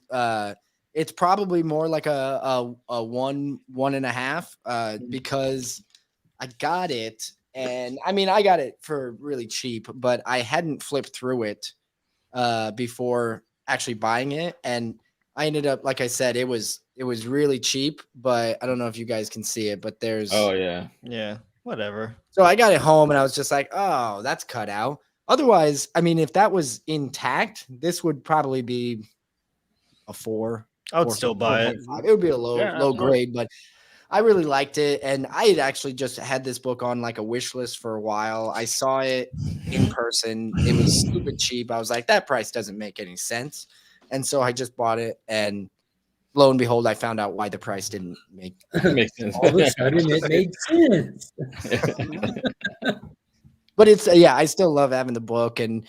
it's probably more like a 1.5, because I got it. And I mean, I got it for really cheap, but I hadn't flipped through it before actually buying it. And I ended up, like I said, it was really cheap, but I don't know if you guys can see it, but there's. Oh, yeah. Yeah, whatever. So I got it home and I was just like, oh, that's cut out. Otherwise, I mean, if that was intact, this would probably be a 4. I would still buy it. 4.5. It would be a low grade, but I really liked it. And I had actually just had this book on like a wish list for a while. I saw it in person. It was stupid cheap. I was like, that price doesn't make any sense. And so I just bought it. And lo and behold, I found out why the price didn't make sense. All of a sudden, it made sense. But it's I still love having the book. And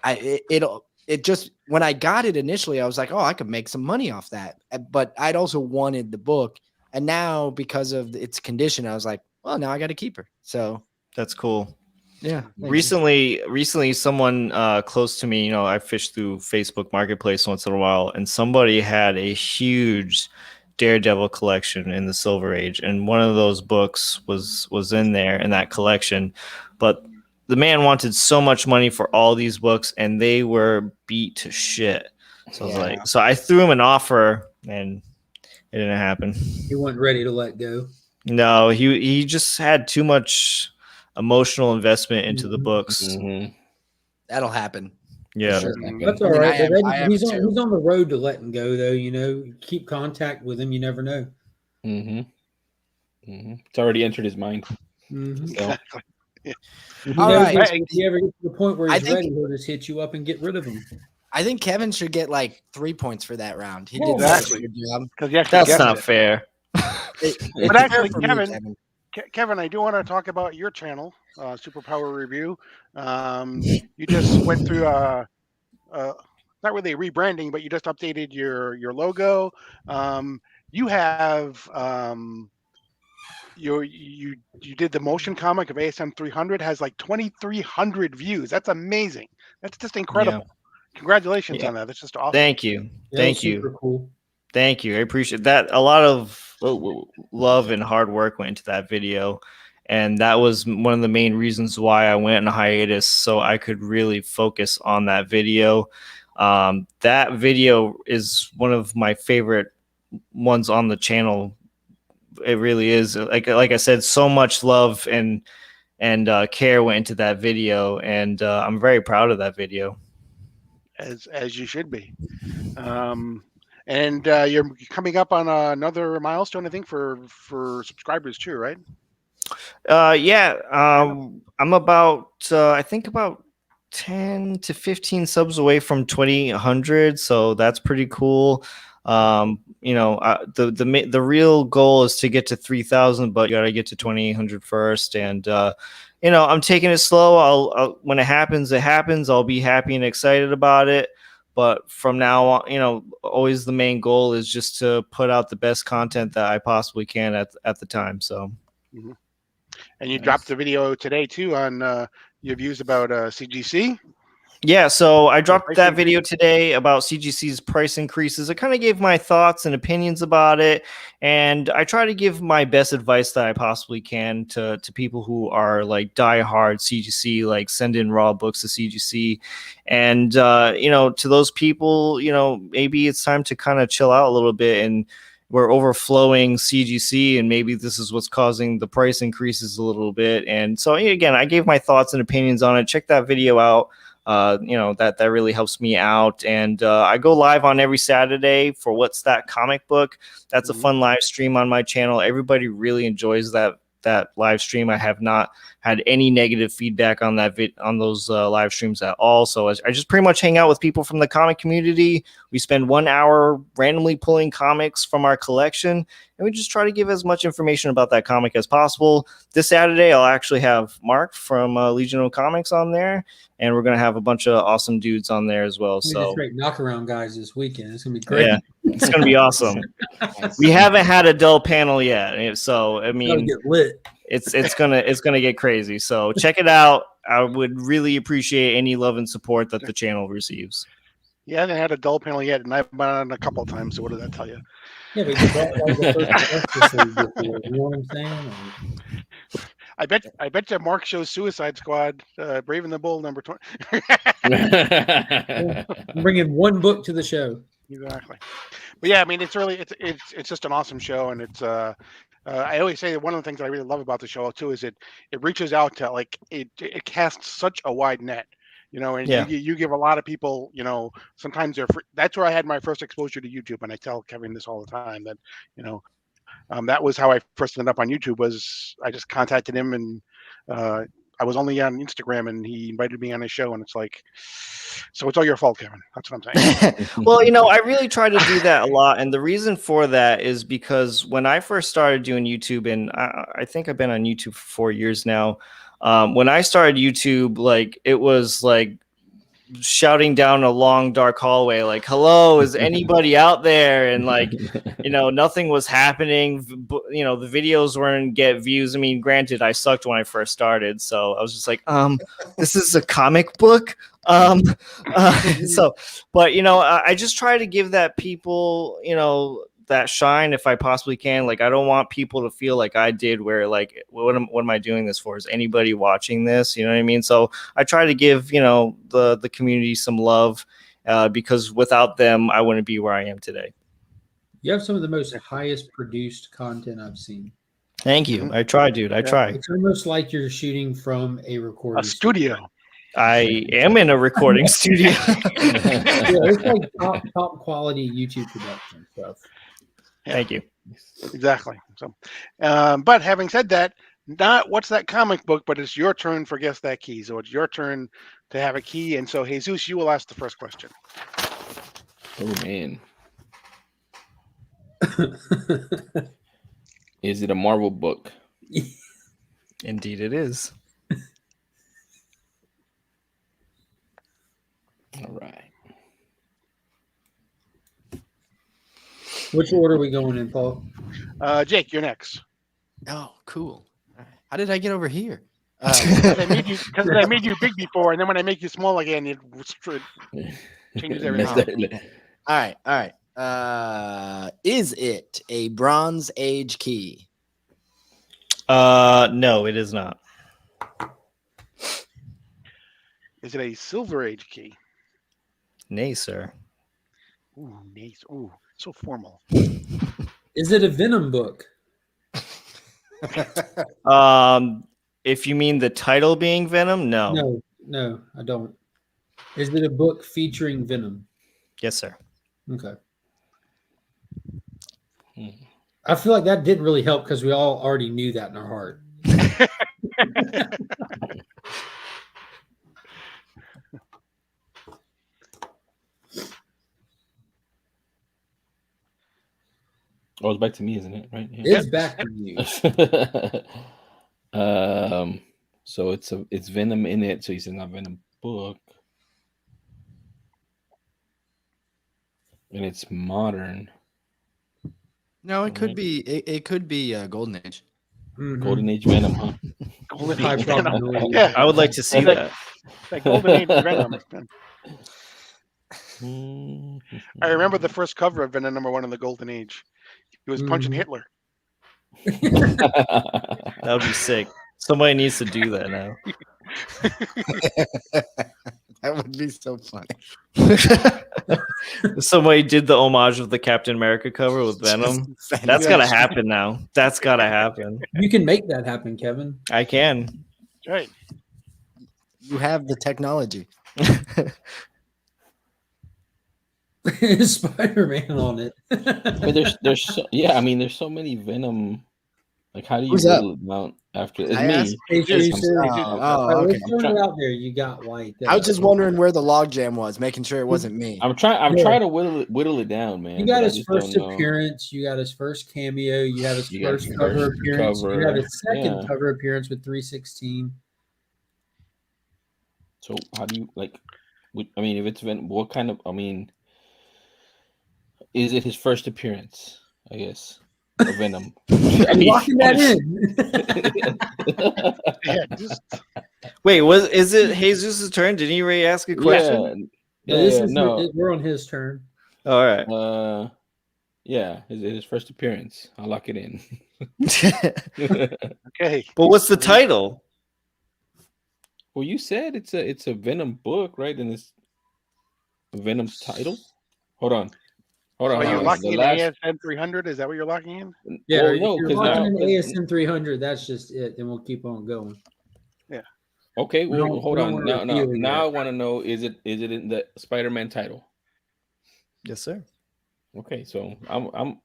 it just, when I got it initially, I was like, oh, I could make some money off that. But I'd also wanted the book. And now, because of its condition, I was like, well, now I got to keep her. So that's cool. Yeah. Recently, someone close to me, I fish through Facebook Marketplace once in a while, and somebody had a huge Daredevil collection in the Silver Age, and one of those books was in there in that collection. But the man wanted so much money for all these books, and they were beat to shit. So I was like, so I threw him an offer, and it didn't happen. He wasn't ready to let go. No, he just had too much emotional investment into the books. Mm-hmm. That'll happen. Yeah, Sure. That's all right. He's too. on the road to letting go, though. Keep contact with him. You never know. Mm-hmm. Mm-hmm. It's already entered his mind. Mm-hmm. So. Exactly. Yeah. All right. If you ever get to the point where he's ready, he'll just hit you up and get rid of him. I think Kevin should get like 3 points for that round. He Yeah, did exactly. a good job. that's not fair. But actually, Kevin, I do want to talk about your channel, Superpower Review. You just went through not really rebranding, but you just updated your logo. You have you did the motion comic of ASM 300, has like 2,300 views. That's amazing. That's just incredible. Yeah. Congratulations on that. That's just awesome. Thank you. Thank you. Super cool. Thank you. I appreciate that. A lot of love and hard work went into that video. And that was one of the main reasons why I went on a hiatus, so I could really focus on that video. That video is one of my favorite ones on the channel. It really is. Like I said, so much love and care went into that video, and I'm very proud of that video. As you should be. And you're coming up on another milestone, I think, for subscribers too, right? I'm about I think about 10 to 15 subs away from 2,100, so that's pretty cool. The real goal is to get to 3,000, but you got to get to 2,800 first. And I'm taking it slow. I'll when it happens, it happens. I'll be happy and excited about it. But from now on, always the main goal is just to put out the best content that I possibly can at the time. So. Mm-hmm. And you dropped the video today too on your views about CGC. Yeah, so I dropped price that increase. video today about CGC's price increases. I kind of gave my thoughts and opinions about it, and I try to give my best advice that I possibly can to people who are like diehard CGC, like send in raw books to CGC, and to those people, maybe it's time to kind of chill out a little bit, and we're overflowing CGC, and maybe this is what's causing the price increases a little bit. And so again, I gave my thoughts and opinions on it. Check that video out. That really helps me out. And I go live on every Saturday for What's That Comic Book. That's a fun live stream on my channel. Everybody really enjoys that live stream. I have not had any negative feedback on on those live streams at all. So I just pretty much hang out with people from the comic community. We spend 1 hour randomly pulling comics from our collection, and we just try to give as much information about that comic as possible. This Saturday, I'll actually have Mark from Legional Comics on there, and we're gonna have a bunch of awesome dudes on there as well. So great knockaround guys this weekend. It's gonna be great. yeah, it's gonna be awesome. We haven't had a dull panel yet, so I mean, get lit. it's gonna get crazy. So check it out. I would really appreciate any love and support that the channel receives. Yeah, I haven't had a dull panel yet, and I've been on a couple of times. So what does that tell you? Yeah, but you know what I'm saying? I bet you Mark shows Suicide Squad, Brave and the Bold #20. I'm bringing one book to the show. Exactly. But yeah, I mean, it's just an awesome show, and it's I always say that one of the things I really love about the show too is it reaches out to it casts such a wide net, and you give a lot of people, sometimes they're free. That's where I had my first exposure to YouTube, and I tell Kevin this all the time that, that was how I first ended up on YouTube. Was I just contacted him, and I was only on Instagram, and he invited me on his show, and it's like, so it's all your fault, Kevin. That's what I'm saying. Well, I really try to do that a lot, and the reason for that is because when I first started doing YouTube, and I think I've been on YouTube for 4 years now. When I started YouTube, like it was like shouting down a long dark hallway like, hello, is anybody out there? And like, nothing was happening. The videos weren't get views. I mean, granted, I sucked when I first started, so I was just like, this is a comic book. But I just try to give that people, that shine if I possibly can. Like, I don't want people to feel like I did, where like, what am I doing this for? Is anybody watching this? You know what I mean? So I try to give, the community some love, because without them, I wouldn't be where I am today. You have some of the most highest produced content I've seen. Thank you. I try, dude. I try. It's almost like you're shooting from a recording studio. I am in a recording studio. It's like top quality YouTube production stuff. Thank you. Exactly. So, but having said that, not What's That Comic Book, but it's your turn for Guess That Key. So it's your turn to have a key. And so, Jesus, you will ask the first question. Oh, man. Is it a Marvel book? Indeed it is. All right. Which order are we going in, Paul? Jake, you're next. Oh, cool. How did I get over here? Because I made you big before, and then when I make you small again, it changes everything. All right. Is it a Bronze Age key? No, it is not. Is it a Silver Age key? Nay, sir. Ooh, nice. Ooh, so formal. Is it a Venom book? If you mean the title being Venom, no. No, I don't. Is it a book featuring Venom? Yes, sir. Okay. I feel like that didn't really help because we all already knew that in our heart. Oh, it's back to me, isn't it? Right? Yeah. It's back to you. So it's Venom in it. So you said not Venom book, and it's modern. No, it could be. It could be Golden Age. Mm-hmm. Golden Age Venom, huh? Golden Age Venom. Yeah, I would like to see that. That golden age of Venom. I remember the first cover of Venom #1 in the golden age. He was punching Hitler. That would be sick. Somebody needs to do that now. That would be so funny. Somebody did the homage of the Captain America cover with Venom. That's gotta happen now. That's gotta happen. You can make that happen, Kevin. I can. Right. You have the technology. Spider-Man on it. But there's so many Venom. Like, how do you Who's up? whittle it down after? It's I me. asked- Hey, Jesus. Jesus. Oh, All right, okay. let's throw it out there. You got white. I was just wondering where the logjam was, making sure it wasn't me. I'm trying Yeah. to whittle it down, man. You got but I his just first don't know. appearance. You got his first cameo. You have his You got first his cover first appearance. You cover, have his second yeah. cover appearance with 316. So how do you like? I mean, if it's Venom, what kind of? I mean, is it his first appearance? I guess of Venom. I mean, Locking that in. Yeah, just Wait, is it Jesus' turn? Did he already ask a question? Yeah, This yeah, is no. we're on his turn. All right. Yeah, his first appearance. I'll lock it in. okay. But what's the title? Well, you said it's a Venom book, right? And it's a Venom title. Hold on. So you're The locking in last- ASM 300? Is that what you're locking in? Yeah, Well, if no, you're 'cause locking now- in ASM 300, that's just it. Then we'll keep on going. Okay, We well, don't- hold we don't on. wanna Now, reveal now I yet. want to know: is it in the Spider-Man title? Yes, sir. Okay, so I'm.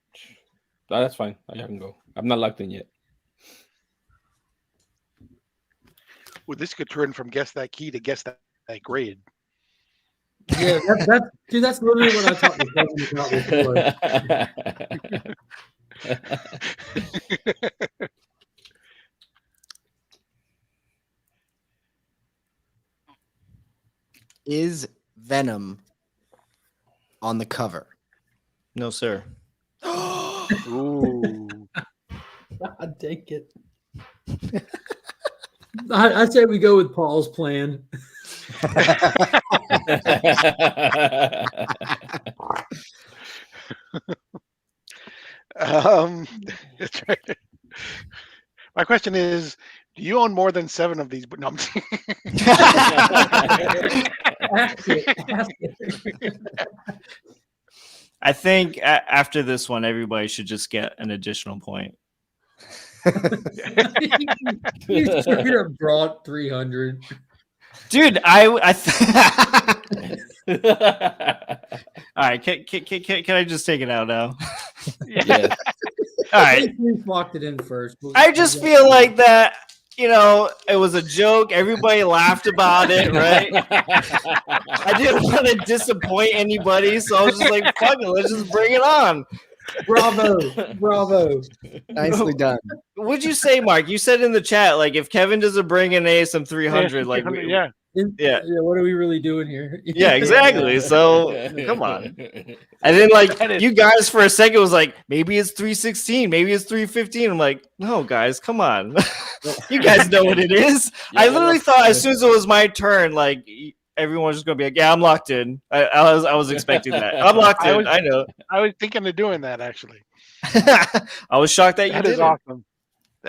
That's fine. I can go. I'm not locked in yet. Well, this could turn from guess that key to guess that grade. Yeah, dude, that's literally what I talked to Kevin about before. Is Venom on the cover? No, sir. Ooh. I'd take it. I'd say we go with Paul's plan. That's right. My question is, do you own more than 7 of these? No, I'm Ask it. I think after this one, everybody should just get an additional point. You straight up brought 300. Dude, all right, can I just take it out now? Yes. All right. We locked it in first. I just feel like that, it was a joke. Everybody laughed about it, right? I didn't want to disappoint anybody, so I was just like, fuck it, let's just bring it on. Bravo. Nicely done. What'd you say, Mark? You said in the chat, like, if Kevin doesn't bring an ASM 300, like, yeah. Yeah. What are we really doing here? Yeah, exactly. So come on. And then you guys for a second was like, maybe it's 316, maybe it's 315. I'm like, no, guys, come on. You guys know what it is. I literally thought as soon as it was my turn, like everyone was just gonna be like, yeah, I'm locked in. I was expecting that. I'm locked in. I know. I was thinking of doing that actually. I was shocked that you That did is it. awesome.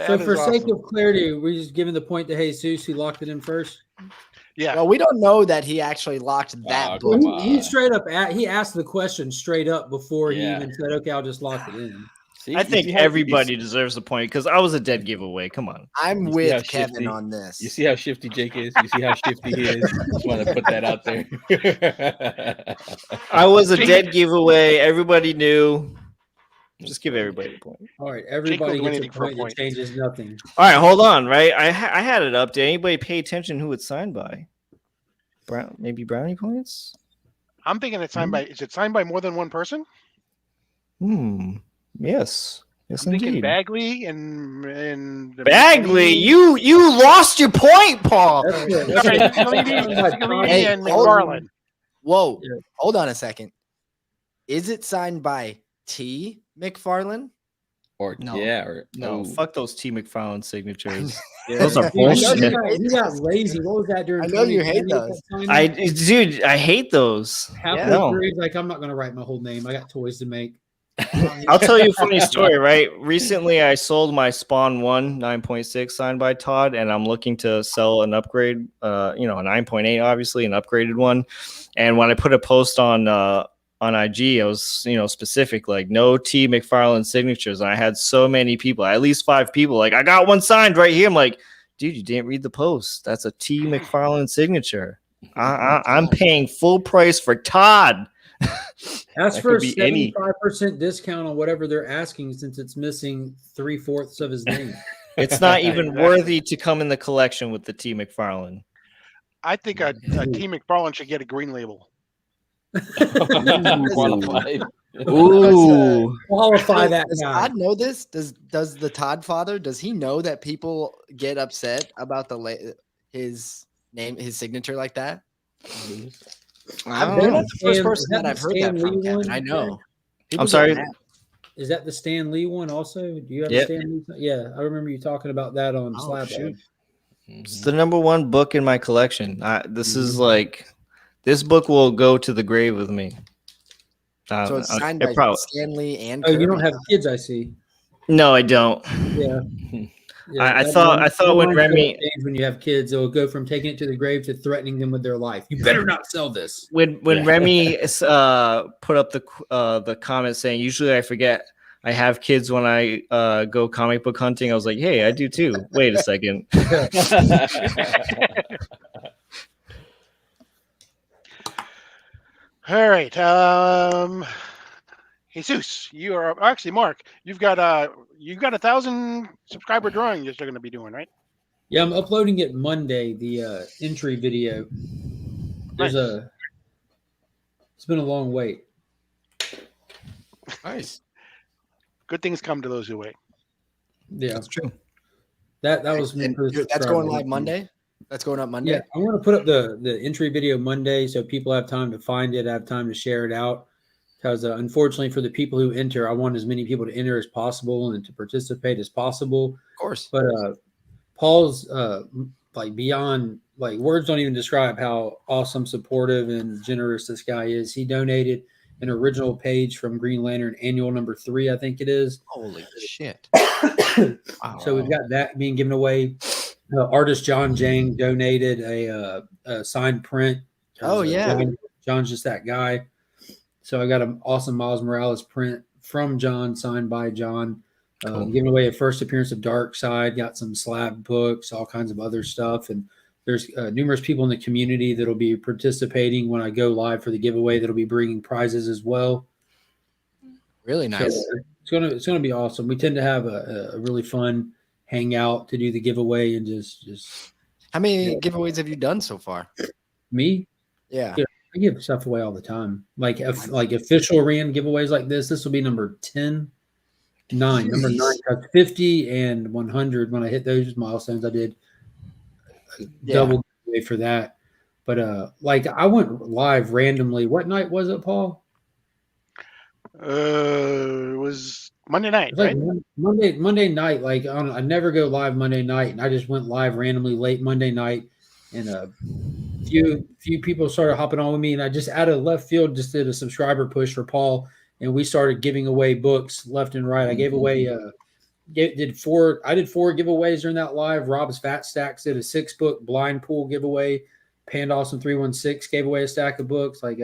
So That for is sake awesome. of clarity, we're just giving the point to Jesus who locked it in first. Yeah. Well, we don't know that he actually locked that Oh, book. come He on. straight up he asked the question straight up before he Yeah. even said, "Okay, I'll just lock it in." See, I you think see how- everybody deserves a point because I was a dead giveaway. Come on. I'm You see how with Kevin shifty- on this. You see how shifty Jake is? You see how shifty he is? Just want to put that out there. I was a dead giveaway. Everybody knew. Just give everybody a point. All right, everybody was gets a waiting for a point. It point. changes nothing. All right, hold on. Right, I had it up. Did anybody pay attention who it's signed by? Maybe brownie points. I'm thinking it's signed by. Is it signed by more than one person? Yes. Yes, I'm thinking indeed. Bagley and Bagley, you lost your point, Paul. That's good. All right, That's Scalini Hey, and hold on. McFarlane. Whoa, Yeah. hold on a second. Is it signed by T. McFarlane Or No. yeah, or No, fuck those T. McFarlane signatures. Yeah. Those are Dude, I know bullshit. you You got lazy. What was that during? I know you hate 2020 those. Dude, I hate those. Halfway No. through, he's like, I'm not gonna write my whole name. I got toys to make. I'll tell you a funny story, right? Recently, I sold my Spawn 1 9.6 signed by Todd, and I'm looking to sell an upgrade, a 9.8, obviously, an upgraded one. And when I put a post on IG, I was, specific, like no T. McFarlane signatures. And I had so many people, at least 5 people, like, I got one signed right here. I'm like, dude, you didn't read the post. That's a T. McFarlane signature. I'm paying full price for Todd. Ask That for a could be any. 75% discount on whatever they're asking, since it's missing 3/4 of his name. It's not even Exactly. worthy to come in the collection with the T. McFarlane. I think a T. McFarlane should get a green label. Qualified. Ooh. Qualify that Does guy. Todd know this? Does the Todd father? Does he know that people get upset about his name, his signature like that? I don't They're know. not the first Stan- person is that that I've the heard Stan that from. Lee Kevin. one, I know. Jared? People I'm get sorry. mad. Is that the Stan Lee one also? Do you have Yep. a Stan Lee? Yeah, I remember you talking about that on Oh, Slab. shoot. It's the number one book in my collection. This is Mhm. like, this book will go to the grave with me. So it's signed it by probably- Stanley and Oh, you Kirby. don't have kids, I see. No, I don't. Yeah. I thought when Remy when you have kids, it will go from taking it to the grave to threatening them with their life. You better not sell this. when Yeah. Remy put up the comment saying, usually I forget I have kids when I go comic book hunting. I was like, hey, I do too. Wait a second. All right. Jesus, you are actually Mark. You've got 1,000 subscriber drawing you're still going to be doing, right? Yeah, I'm uploading it Monday. The entry video. Nice. It's been a long wait. Nice. Good things come to those who wait. Yeah, That's true. that was And for the that's going subscribers. live Monday. That's going up Monday. Yeah, I'm going to put up the entry video Monday so people have time to find it, have time to share it out. Because unfortunately, for the people who enter, I want as many people to enter as possible and to participate as possible. Of course. But Paul's like beyond, like, words don't even describe how awesome, supportive, and generous this guy is. He donated an original page from Green Lantern Annual number 3, I think it is. Holy shit. Wow. So we've got that being given away. Artist John Jang donated a signed print. Oh, yeah. John's just that guy. So I got an awesome Miles Morales print from John, signed by John. Cool. Giving away a first appearance of Darkseid. Got some slab books, all kinds of other stuff. And there's numerous people in the community that'll be participating when I go live for the giveaway. That'll be bringing prizes as well. Really nice. So it's gonna be awesome. We tend to have a really fun hangout to do the giveaway and just How many giveaways have you done so far? me. Yeah. Yeah. I give stuff away all the time. Like official RAN giveaways like this. This will be number 10. 9. Number 9. 50 and 100. When I hit those milestones, I did a double giveaway for that. But like I went live randomly. What night was it, Paul? It was Monday night, It was like right? Monday night. Like I never go live Monday night, and I just went live randomly late Monday night, and few people started hopping on with me, and I just out of left field just did a subscriber push for Paul, and we started giving away books left and right. I gave away did 4 giveaways during that live. Rob's Fat Stacks did a 6-book blind pool giveaway. Panda Awesome 316 gave away a stack of books. Like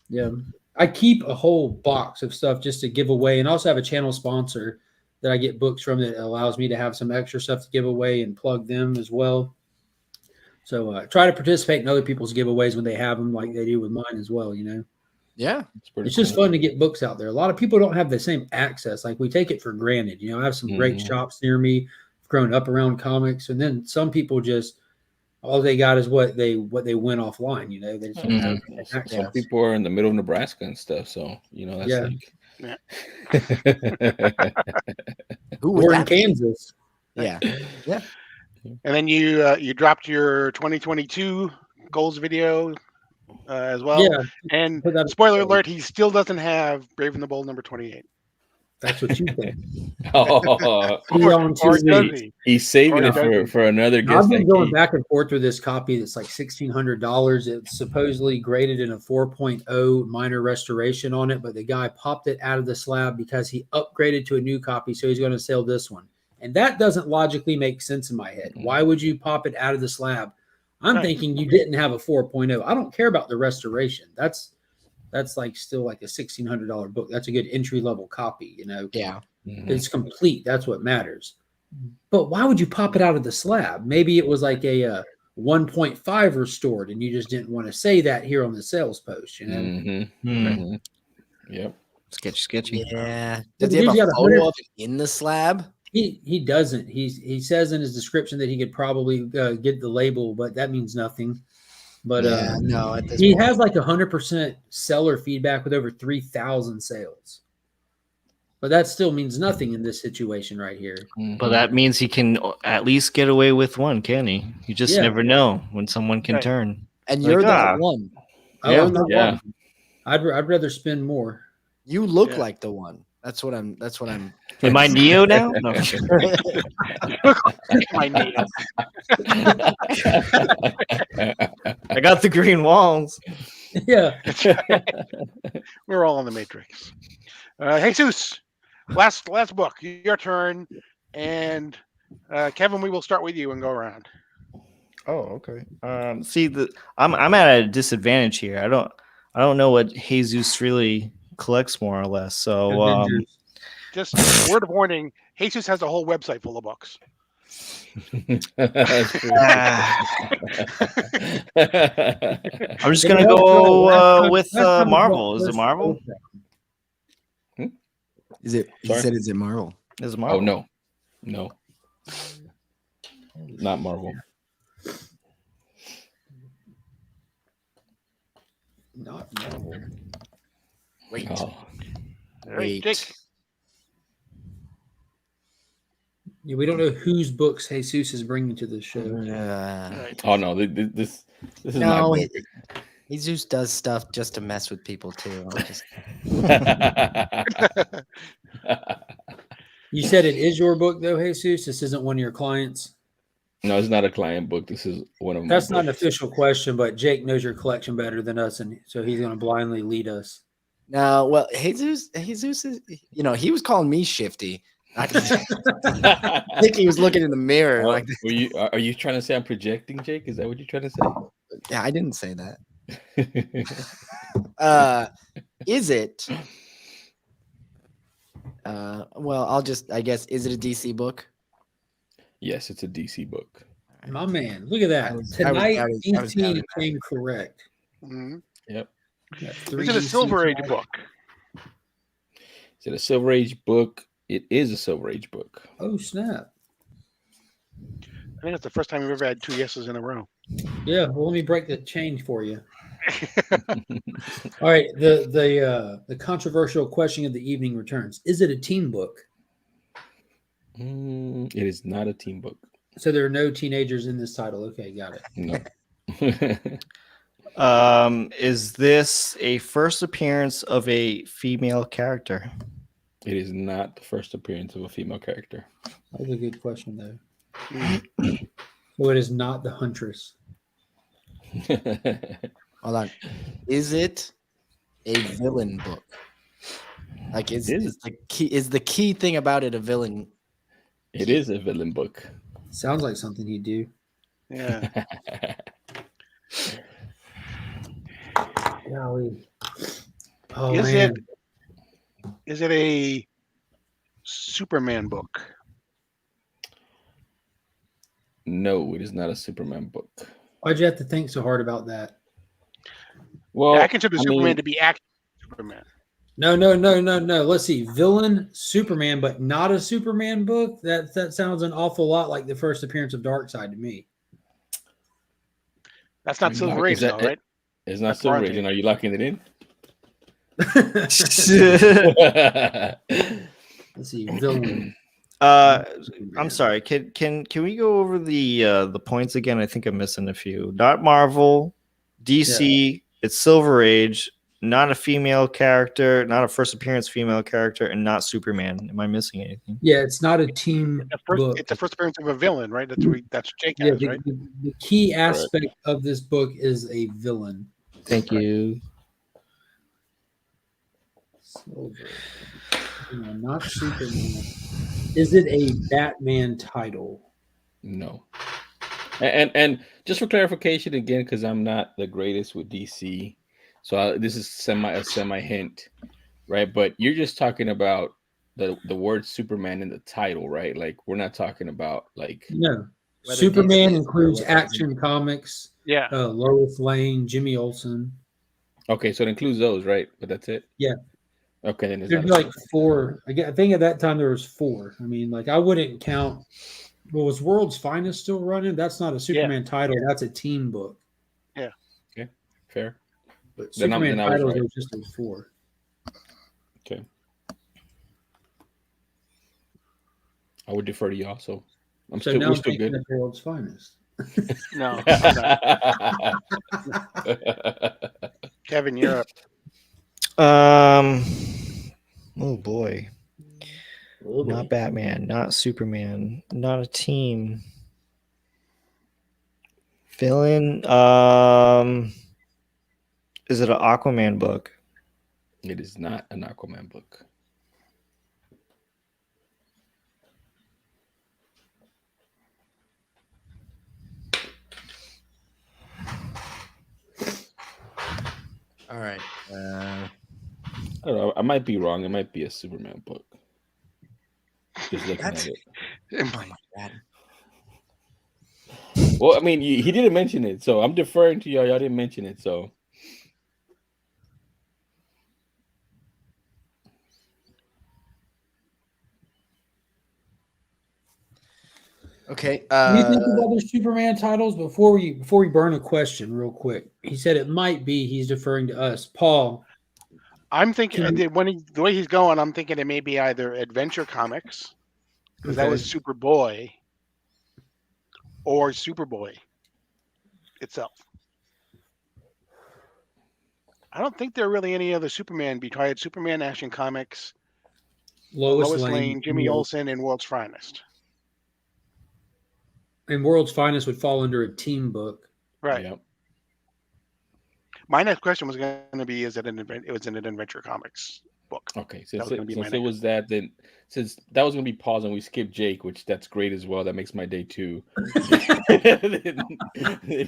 yeah, I keep a whole box of stuff just to give away, and also have a channel sponsor that I get books from that allows me to have some extra stuff to give away and plug them as well. So try to participate in other people's giveaways when they have them, like they do with mine as well. You know, Yeah. it's just fun to get books out there. A lot of people don't have the same access. Like we take it for granted. You know, I have some great shops near me, grown up around comics, and then some people just all they got is what they went offline. You know, they just don't have access. Some people are in the middle of Nebraska and stuff, so you know that's Who would Or in that be? Kansas. Yeah. Yeah. And then you dropped your 2022 goals video as well. Yeah. And Put that- spoiler alert, he still doesn't have Brave and the Bold number 28. That's what you think. Oh, See you on Or TV. does he? he's saving Or it does he? for another Now, I've guest. been That going he, back and forth with this copy that's like $1,600. It's supposedly graded in a 4.0 minor restoration on it, but the guy popped it out of the slab because he upgraded to a new copy, so he's going to sell this one. And that doesn't logically make sense in my head. Why would you pop it out of the slab? I'm Right. thinking you didn't have a 4.0. I don't care about the restoration. That's like still like a $1,600 book. That's a good entry level copy, you know. Yeah. It's complete. That's what matters. But why would you pop it out of the slab? Maybe it was like a 1.5 restored, and you just didn't want to say that here on the sales post, you know? Yep. Sketchy. Yeah. But Does he have dude's a got photo of it in the slab? He doesn't. He says in his description that he could probably get the label, but that means nothing. But Yeah, no, at this he point. has like 100% seller feedback with over 3,000 sales. But that still means nothing in this situation right here. But that means he can at least get away with one, can he? You just Yeah. never know when someone can Right. turn. And Like, you're that one. Yeah, You're the yeah. one. I'd rather spend more. You look Yeah. like the one. That's what I'm. Am I Neo now? No. My Neo. I got the green walls. Yeah. We're all in the Matrix. Jesus, last book. Your turn, and Kevin, we will start with you and go around. Oh, okay. See, I'm at a disadvantage here. I don't know what Jesus really collects, more or less. So Avengers. Just word of warning: Jesus has a whole website full of books. That's true. I'm just Yeah, gonna but go last with time we Marvel. bought Is it first Marvel? Oprah. Is it? He Sorry? said, "Is it Marvel?" Is it Marvel? Oh no, not Marvel. Not Marvel. Wait. Oh, All right, Wait. Jake. Yeah, we don't know whose books Jesus is bringing to the show. All Uh, right. oh no, this is no, my Jesus does stuff just to mess with people too. I'm just, book. You said it is your book, though, Jesus. This isn't one of your clients. No, it's not a client book. This is one of my That's not an books. official question, but Jake knows your collection better than us, and so he's going to blindly lead us. no. Well, Jesus is. He was calling me shifty. I think he was looking in the mirror. Oh, Like, are you trying to say I'm projecting, Jake? Is that what you're trying to say? yeah, I didn't say that. Is it? Well, I guess, is it a DC book? Yes, it's a DC book. My man, look at that. I was Tonight, doubting DC that. came correct. Mhm. Yep. Got Is three it a DC Silver Age titles. book? Is it a Silver Age book? It is a Silver Age book. Oh, snap. I think it's the first time we've ever had two yeses in a row. Yeah, well, let me break the change for you. All right, the controversial question of the evening returns. Is it a teen book? It is not a team book. So there are no teenagers in this title. Okay, got it. No. Is this a first appearance of a female character? It is not the first appearance of a female character. That was a good question, though. So it is not the Huntress. Hold on. Is it a villain book? Like, is the key thing about it a villain? It is a villain book. Sounds like something he'd do. Yeah. Golly. Oh, Is man. Is it a Superman book? No, it is not a Superman book. Why'd you have to think so hard about that? Well, I consider Superman mean, to be action Superman. No. Let's see. Villain, Superman, but not a Superman book? That sounds an awful lot like the first appearance of Darkseid to me. That's not Silver Age, though, right? It's not That's Silver Bronze Age. And Age. are you locking it in? Let's see. Villain. I'm sorry. Can we go over the points again? I think I'm missing a few. Not Marvel, DC. It's Silver Age. not a female character, not a first appearance female character, and not Superman. Am I missing anything? Yeah, it's not a team book. It's the first appearance of a villain, right? That's what Jake Yeah, has, right? the key aspect of this book is a villain. Thank you. Silver. No, not Superman. Is it a Batman title? No. And just for clarification again, because I'm not the greatest with DC, so this is a semi hint, right? But you're just talking about the word Superman in the title, right? Like we're not talking about like No. Whether Superman DC includes or whether- Action Comics, Yeah. Lois Lane, Jimmy Olsen. okay, so it includes those, right? But that's it. Yeah. Okay, then it's There's not like 4. I think at that time there was 4. I mean, like I wouldn't count. Well, was World's Finest still running? That's not a Superman title. That's a team book. fair. But Then Superman I was titles right. are just those 4. Okay. I would defer to y'all. So So we're now I'm still thinking good. of World's Finest. No. I'm not. Kevin, you're up. Oh boy. Not Batman, not Superman, not a team. Villain. Is it an Aquaman book? It is not an Aquaman book. All right. I don't know. I might be wrong. It might be a Superman book. Just looking at it. Oh my God. Well, I mean, he didn't mention it, so I'm deferring to y'all. Y'all didn't mention it, so. Okay. Can you think of other Superman titles before we burn a question real quick? He said it might be he's deferring to us. Paul. I'm thinking Can- the way he's going, I'm thinking it may be either Adventure Comics, because that Okay. was Superboy, or Superboy itself. I don't think there are really any other Superman besides Superman, Action Comics, Lois Lane, Jimmy Olsen, and World's Finest. And World's Finest would fall under a team book. Right. Yep. My next question was going to be: it was in an Adventure Comics book? Okay. That was gonna be my Since it was that, then since that was gonna be paused and we skipped Jake, which that's great as well. That makes my day too. then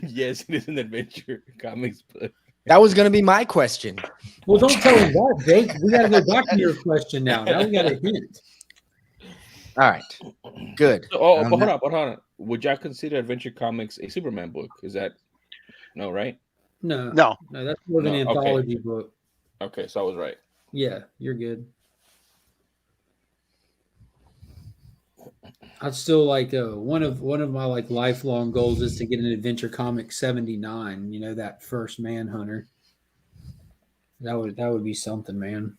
yes, it is an Adventure Comics book. That was going to be my question. Well, don't tell him that, Jake. We got to go back to your question now. Now we got a hint. All right. Good. So, but hold on. Would y'all consider Adventure Comics a Superman book? Is that no, right? No, No. that's more of an No, okay. anthology book. Okay, so I was right. Yeah, you're good. I'd still like one of my like lifelong goals is to get an Adventure Comics 79. You know, that first Manhunter. That would be something, man.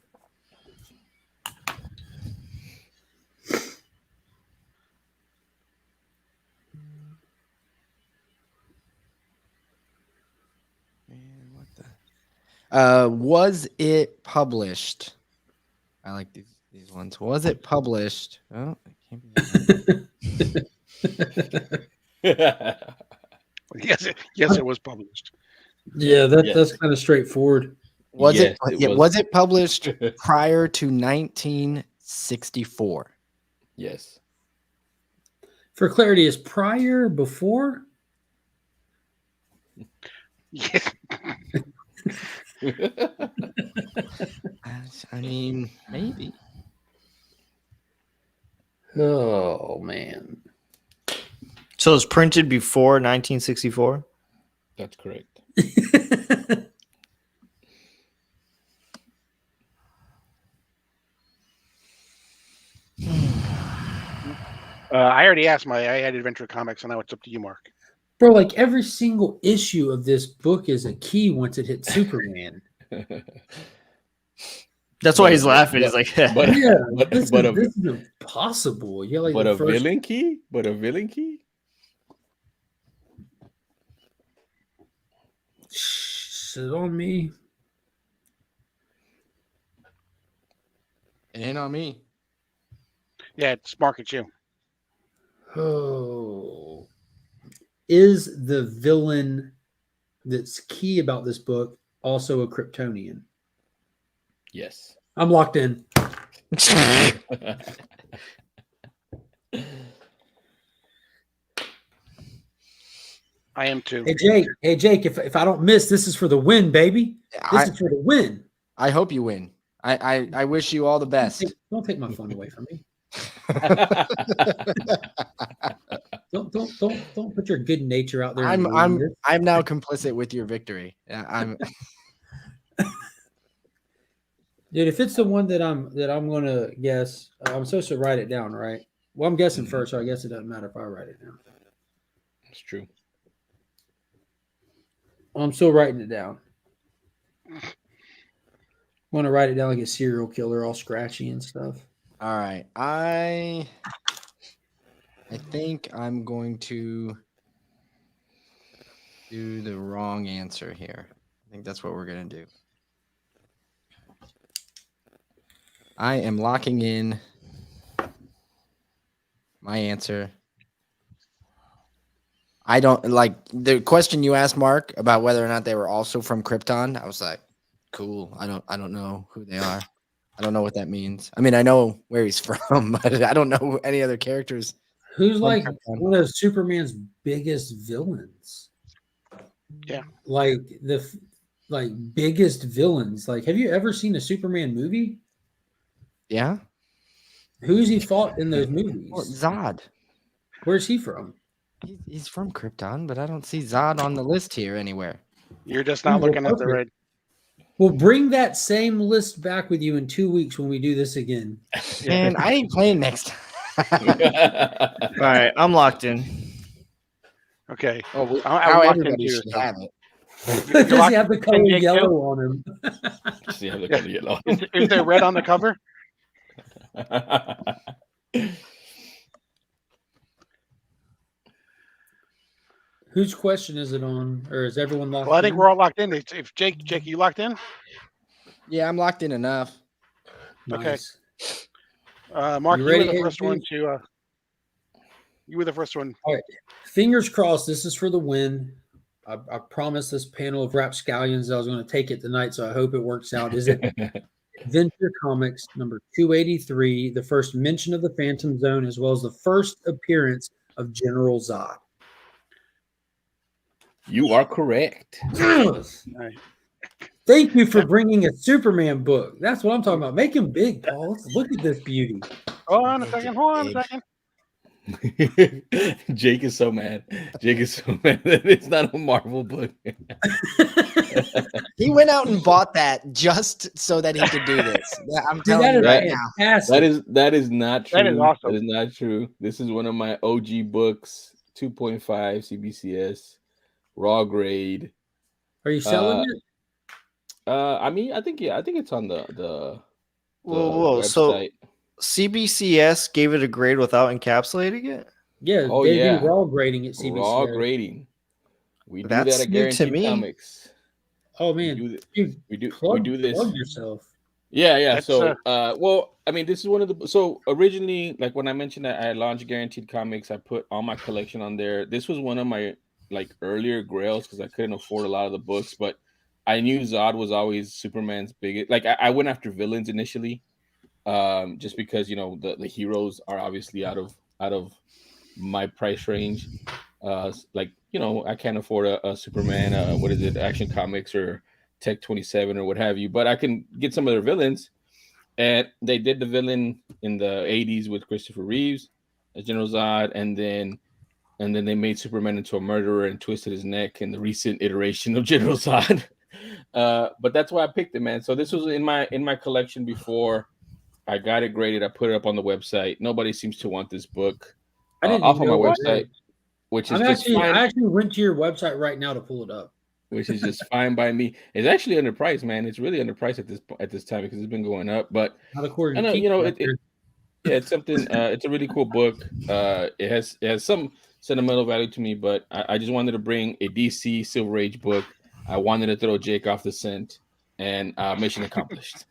Was it published? I like these ones. Was it published? Oh, it can't be. Yes, it was published. Yeah, Yes. that's kind of straightforward. Was Yes, was it published prior to 1964? Yes. For clarity, is prior before? Yes. I mean, maybe. Oh man. So it's printed before 1964? That's correct. I already asked I had Adventure Comics, and now it's up to you, Mark. Bro, like every single issue of this book is a key once it hits Superman. That's why he's laughing. He's like, but Yeah, but this but is impossible. Yeah, like but the a first villain key? But a villain key? Shh, sit on me. It ain't on me. Yeah, it's Mark. It's you. Oh, is the villain that's key about this book also a Kryptonian? Yes. I'm locked in. I am too. Hey Jake, if I don't miss, this is for the win, baby. This is for the win. I hope you win. I wish you all the best. Don't take my fun away from me. Don't put your good nature out there. I'm now complicit with your victory. I'm Dude, if it's the one that I'm gonna guess, I'm supposed to write it down, right? Well, I'm guessing first, so I guess it doesn't matter if I write it down. It's true. I'm still writing it down. I want to write it down like a serial killer, all scratchy and stuff. all right. I think I'm going to do the wrong answer here. I think that's what we're gonna do. I am locking in my answer. I don't like the question you asked Mark about whether or not they were also from Krypton. I was like, cool. I don't know who they are. I don't know what that means. I mean, I know where he's from, but I don't know any other characters. Who's from like Krypton. one of Superman's biggest villains? Yeah. Like biggest villains. Like, have you ever seen a Superman movie? Yeah. Who's he fought in those movies? Well, Zod. Where's he from? He's from Krypton, but I don't see Zod on the list here anywhere. You're just not Well, looking at the right. Well, bring that same list back with you in 2 weeks when we do this again. Man, I ain't playing next time. All right, I'm locked in. Okay. Oh, I'm now locked in everybody too, should so- have it. Does locked he have the in, color Jake, yellow too? on him? See how they got yellow. Is there red on the cover? Whose question is it on? Or is everyone locked Well, I think in? we're all locked in. If Jake, you locked in? Yeah, I'm locked in enough. Okay. Nice. Mark, You you ready, were the first Andrew? one to. You were the first one. All right. Fingers crossed this is for the win. I promised this panel of rapscallions I was going to take it tonight, so I hope it works out. Is it Adventure Comics number 283, the first mention of the Phantom Zone, as well as the first appearance of General Zod? You are correct. Yes. Right. Thank you for bringing a Superman book. That's what I'm talking about. Make him big, Paul. Let's look at this beauty. Hold on a second. Hold on a second. Jake is so mad. Jake is so mad that it's not a Marvel book. He went out and bought that just so that he could do this. I'm Dude, telling that you is right now. fantastic. That is not true. That is awesome. That is not true. This is one of my OG books, 2.5 CBCS, raw grade. Are you selling it? I mean, I think it's on the Whoa. So website. CBCS gave it a grade without encapsulating it? Yeah, Oh, they yeah. do raw grading at CBC. Raw grading. We do That's that at new to Guaranteed me. Comics. Oh man, We do this. Plug yourself. Yeah. That's, So, well, I mean, this is one of the. So originally, like when I mentioned that I launched Guaranteed Comics, I put all my collection on there. This was one of my like earlier grails because I couldn't afford a lot of the books, but I knew Zod was always Superman's biggest. Like I went after villains initially, just because the heroes are obviously out of my price range. Like I can't afford a Superman. What is it? Action Comics or Tech 27 or what have you. But I can get some of their villains, and they did the villain in the 80s with Christopher Reeves as General Zod, and then they made Superman into a murderer and twisted his neck in the recent iteration of General Zod. But that's why I picked it, man. So this was in my collection before. I got it graded. I put it up on the website. Nobody seems to want this book I didn't off even on my know it was website, there. which is I just fine. actually went to your website right now to pull it up. Which is just fine by me. It's actually underpriced, man. It's really underpriced at this time because it's been going up. But Not according I know, to it's something. It's a really cool book. It has some sentimental value to me, but I just wanted to bring a DC Silver Age book. I wanted to throw Jake off the scent, and mission accomplished.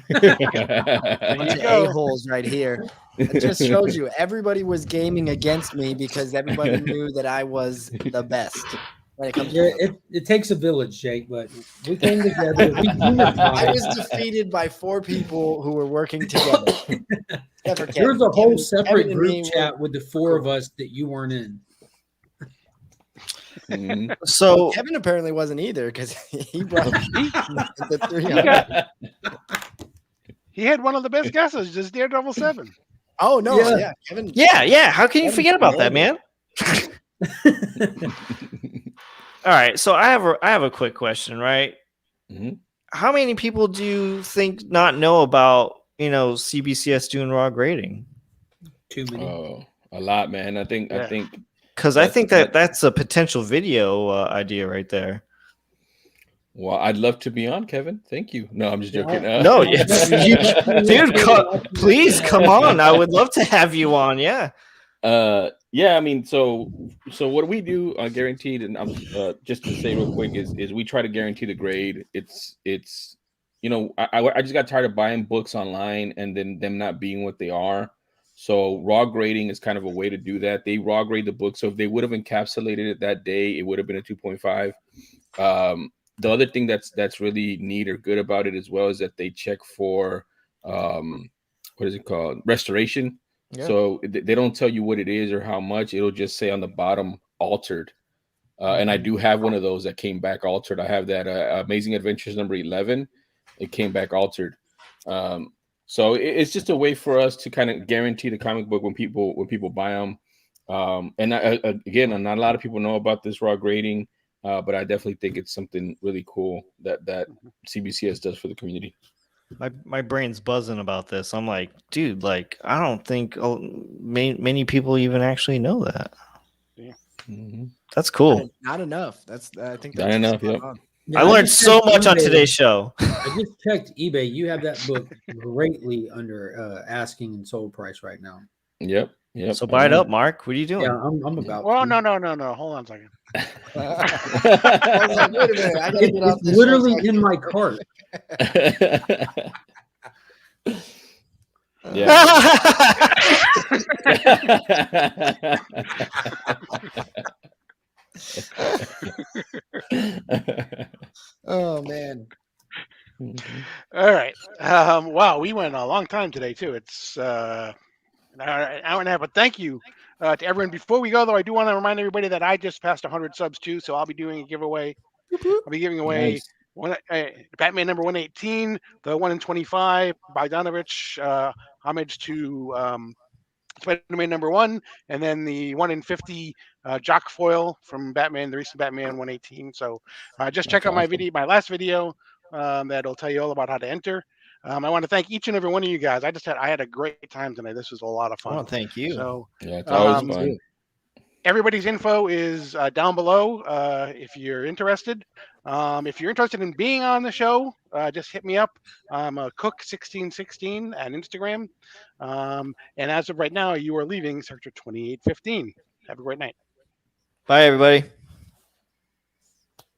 There Bunch you of go. a-holes right here. It just shows you everybody was gaming against me because everybody knew that I was the best when it comes to Yeah, it takes a village, Jake, but we came together. We I unified. was defeated by 4 people who were working together. Except for Kevin. There's a whole Kevin separate and group me chat with the 4 of us that you weren't in. Mhm. So Kevin apparently wasn't either because he brought the He 300. got. He had one of the best guesses, just Daredevil 7. Oh no, Yeah. yeah, Kevin. yeah. How can you Kevin's forget about that, nailed man? All right. So I have a quick question, right? Mhm. How many people do you think not know about CBCS doing raw grading? Too many. Oh, a lot, man. I think Because I That's- think that's a potential video idea right there. well, I'd love to be on, Kevin. Thank you. No, I'm just joking. No, dude, please come on. I would love to have you on. Yeah. Yeah, I mean, so what we do guaranteed, and I'm just to say real quick is we try to guarantee the grade. It's I just got tired of buying books online and then them not being what they are. So raw grading is kind of a way to do that. They raw grade the book, so if they would have encapsulated it that day, it would have been a 2.5. The other thing that's really neat or good about it as well is that they check for what is it called, restoration. Yeah. So they don't tell you what it is or how much. It'll just say on the bottom altered. And I do have one of those that came back altered. I have that Amazing Adventures number 11. It came back altered. So it's just a way for us to kind of guarantee the comic book when people buy them. And again, not a lot of people know about this raw grading, but I definitely think it's something really cool that CBCS does for the community. My brain's buzzing about this. I'm like, dude, like I don't think many people even actually know that. Yeah. Mm-hmm. That's cool. Not enough. I think Not that's enough. spot Yep. on. Yeah, I I learned just so checked much on eBay. today's show. I just checked eBay. You have that book greatly under asking and sold price right now. Yep. So buy it up, Mark. What are you doing? Yeah, I'm about. Well, to. no. Hold on a second. I was like, wait a minute. I gotta get off It's this literally show so I in can- my cart. Oh man. All right. Wow, we went a long time today too. It's an hour and a half. But thank you to everyone. Before we go, though, I do want to remind everybody that I just passed 100 subs too. So I'll be doing a giveaway. I'll be giving away Nice. Batman number 118, the 1 in 25, Bogdanovich, homage to Spider-Man number 1, and then the 1 in 50 Jock foil from Batman, the recent Batman 118. So just check That's out my awesome. video, my last video, that'll tell you all about how to enter. I want to thank each and every one of you guys. I had a great time tonight. This was a lot of fun. Oh, thank you. So Yeah, it's always Um, fun. everybody's info is down below if you're interested. If you're interested in being on the show, just hit me up. I'm Cook1616 on Instagram. And as of right now, you are leaving Sector 2815. Have a great night. Bye, everybody.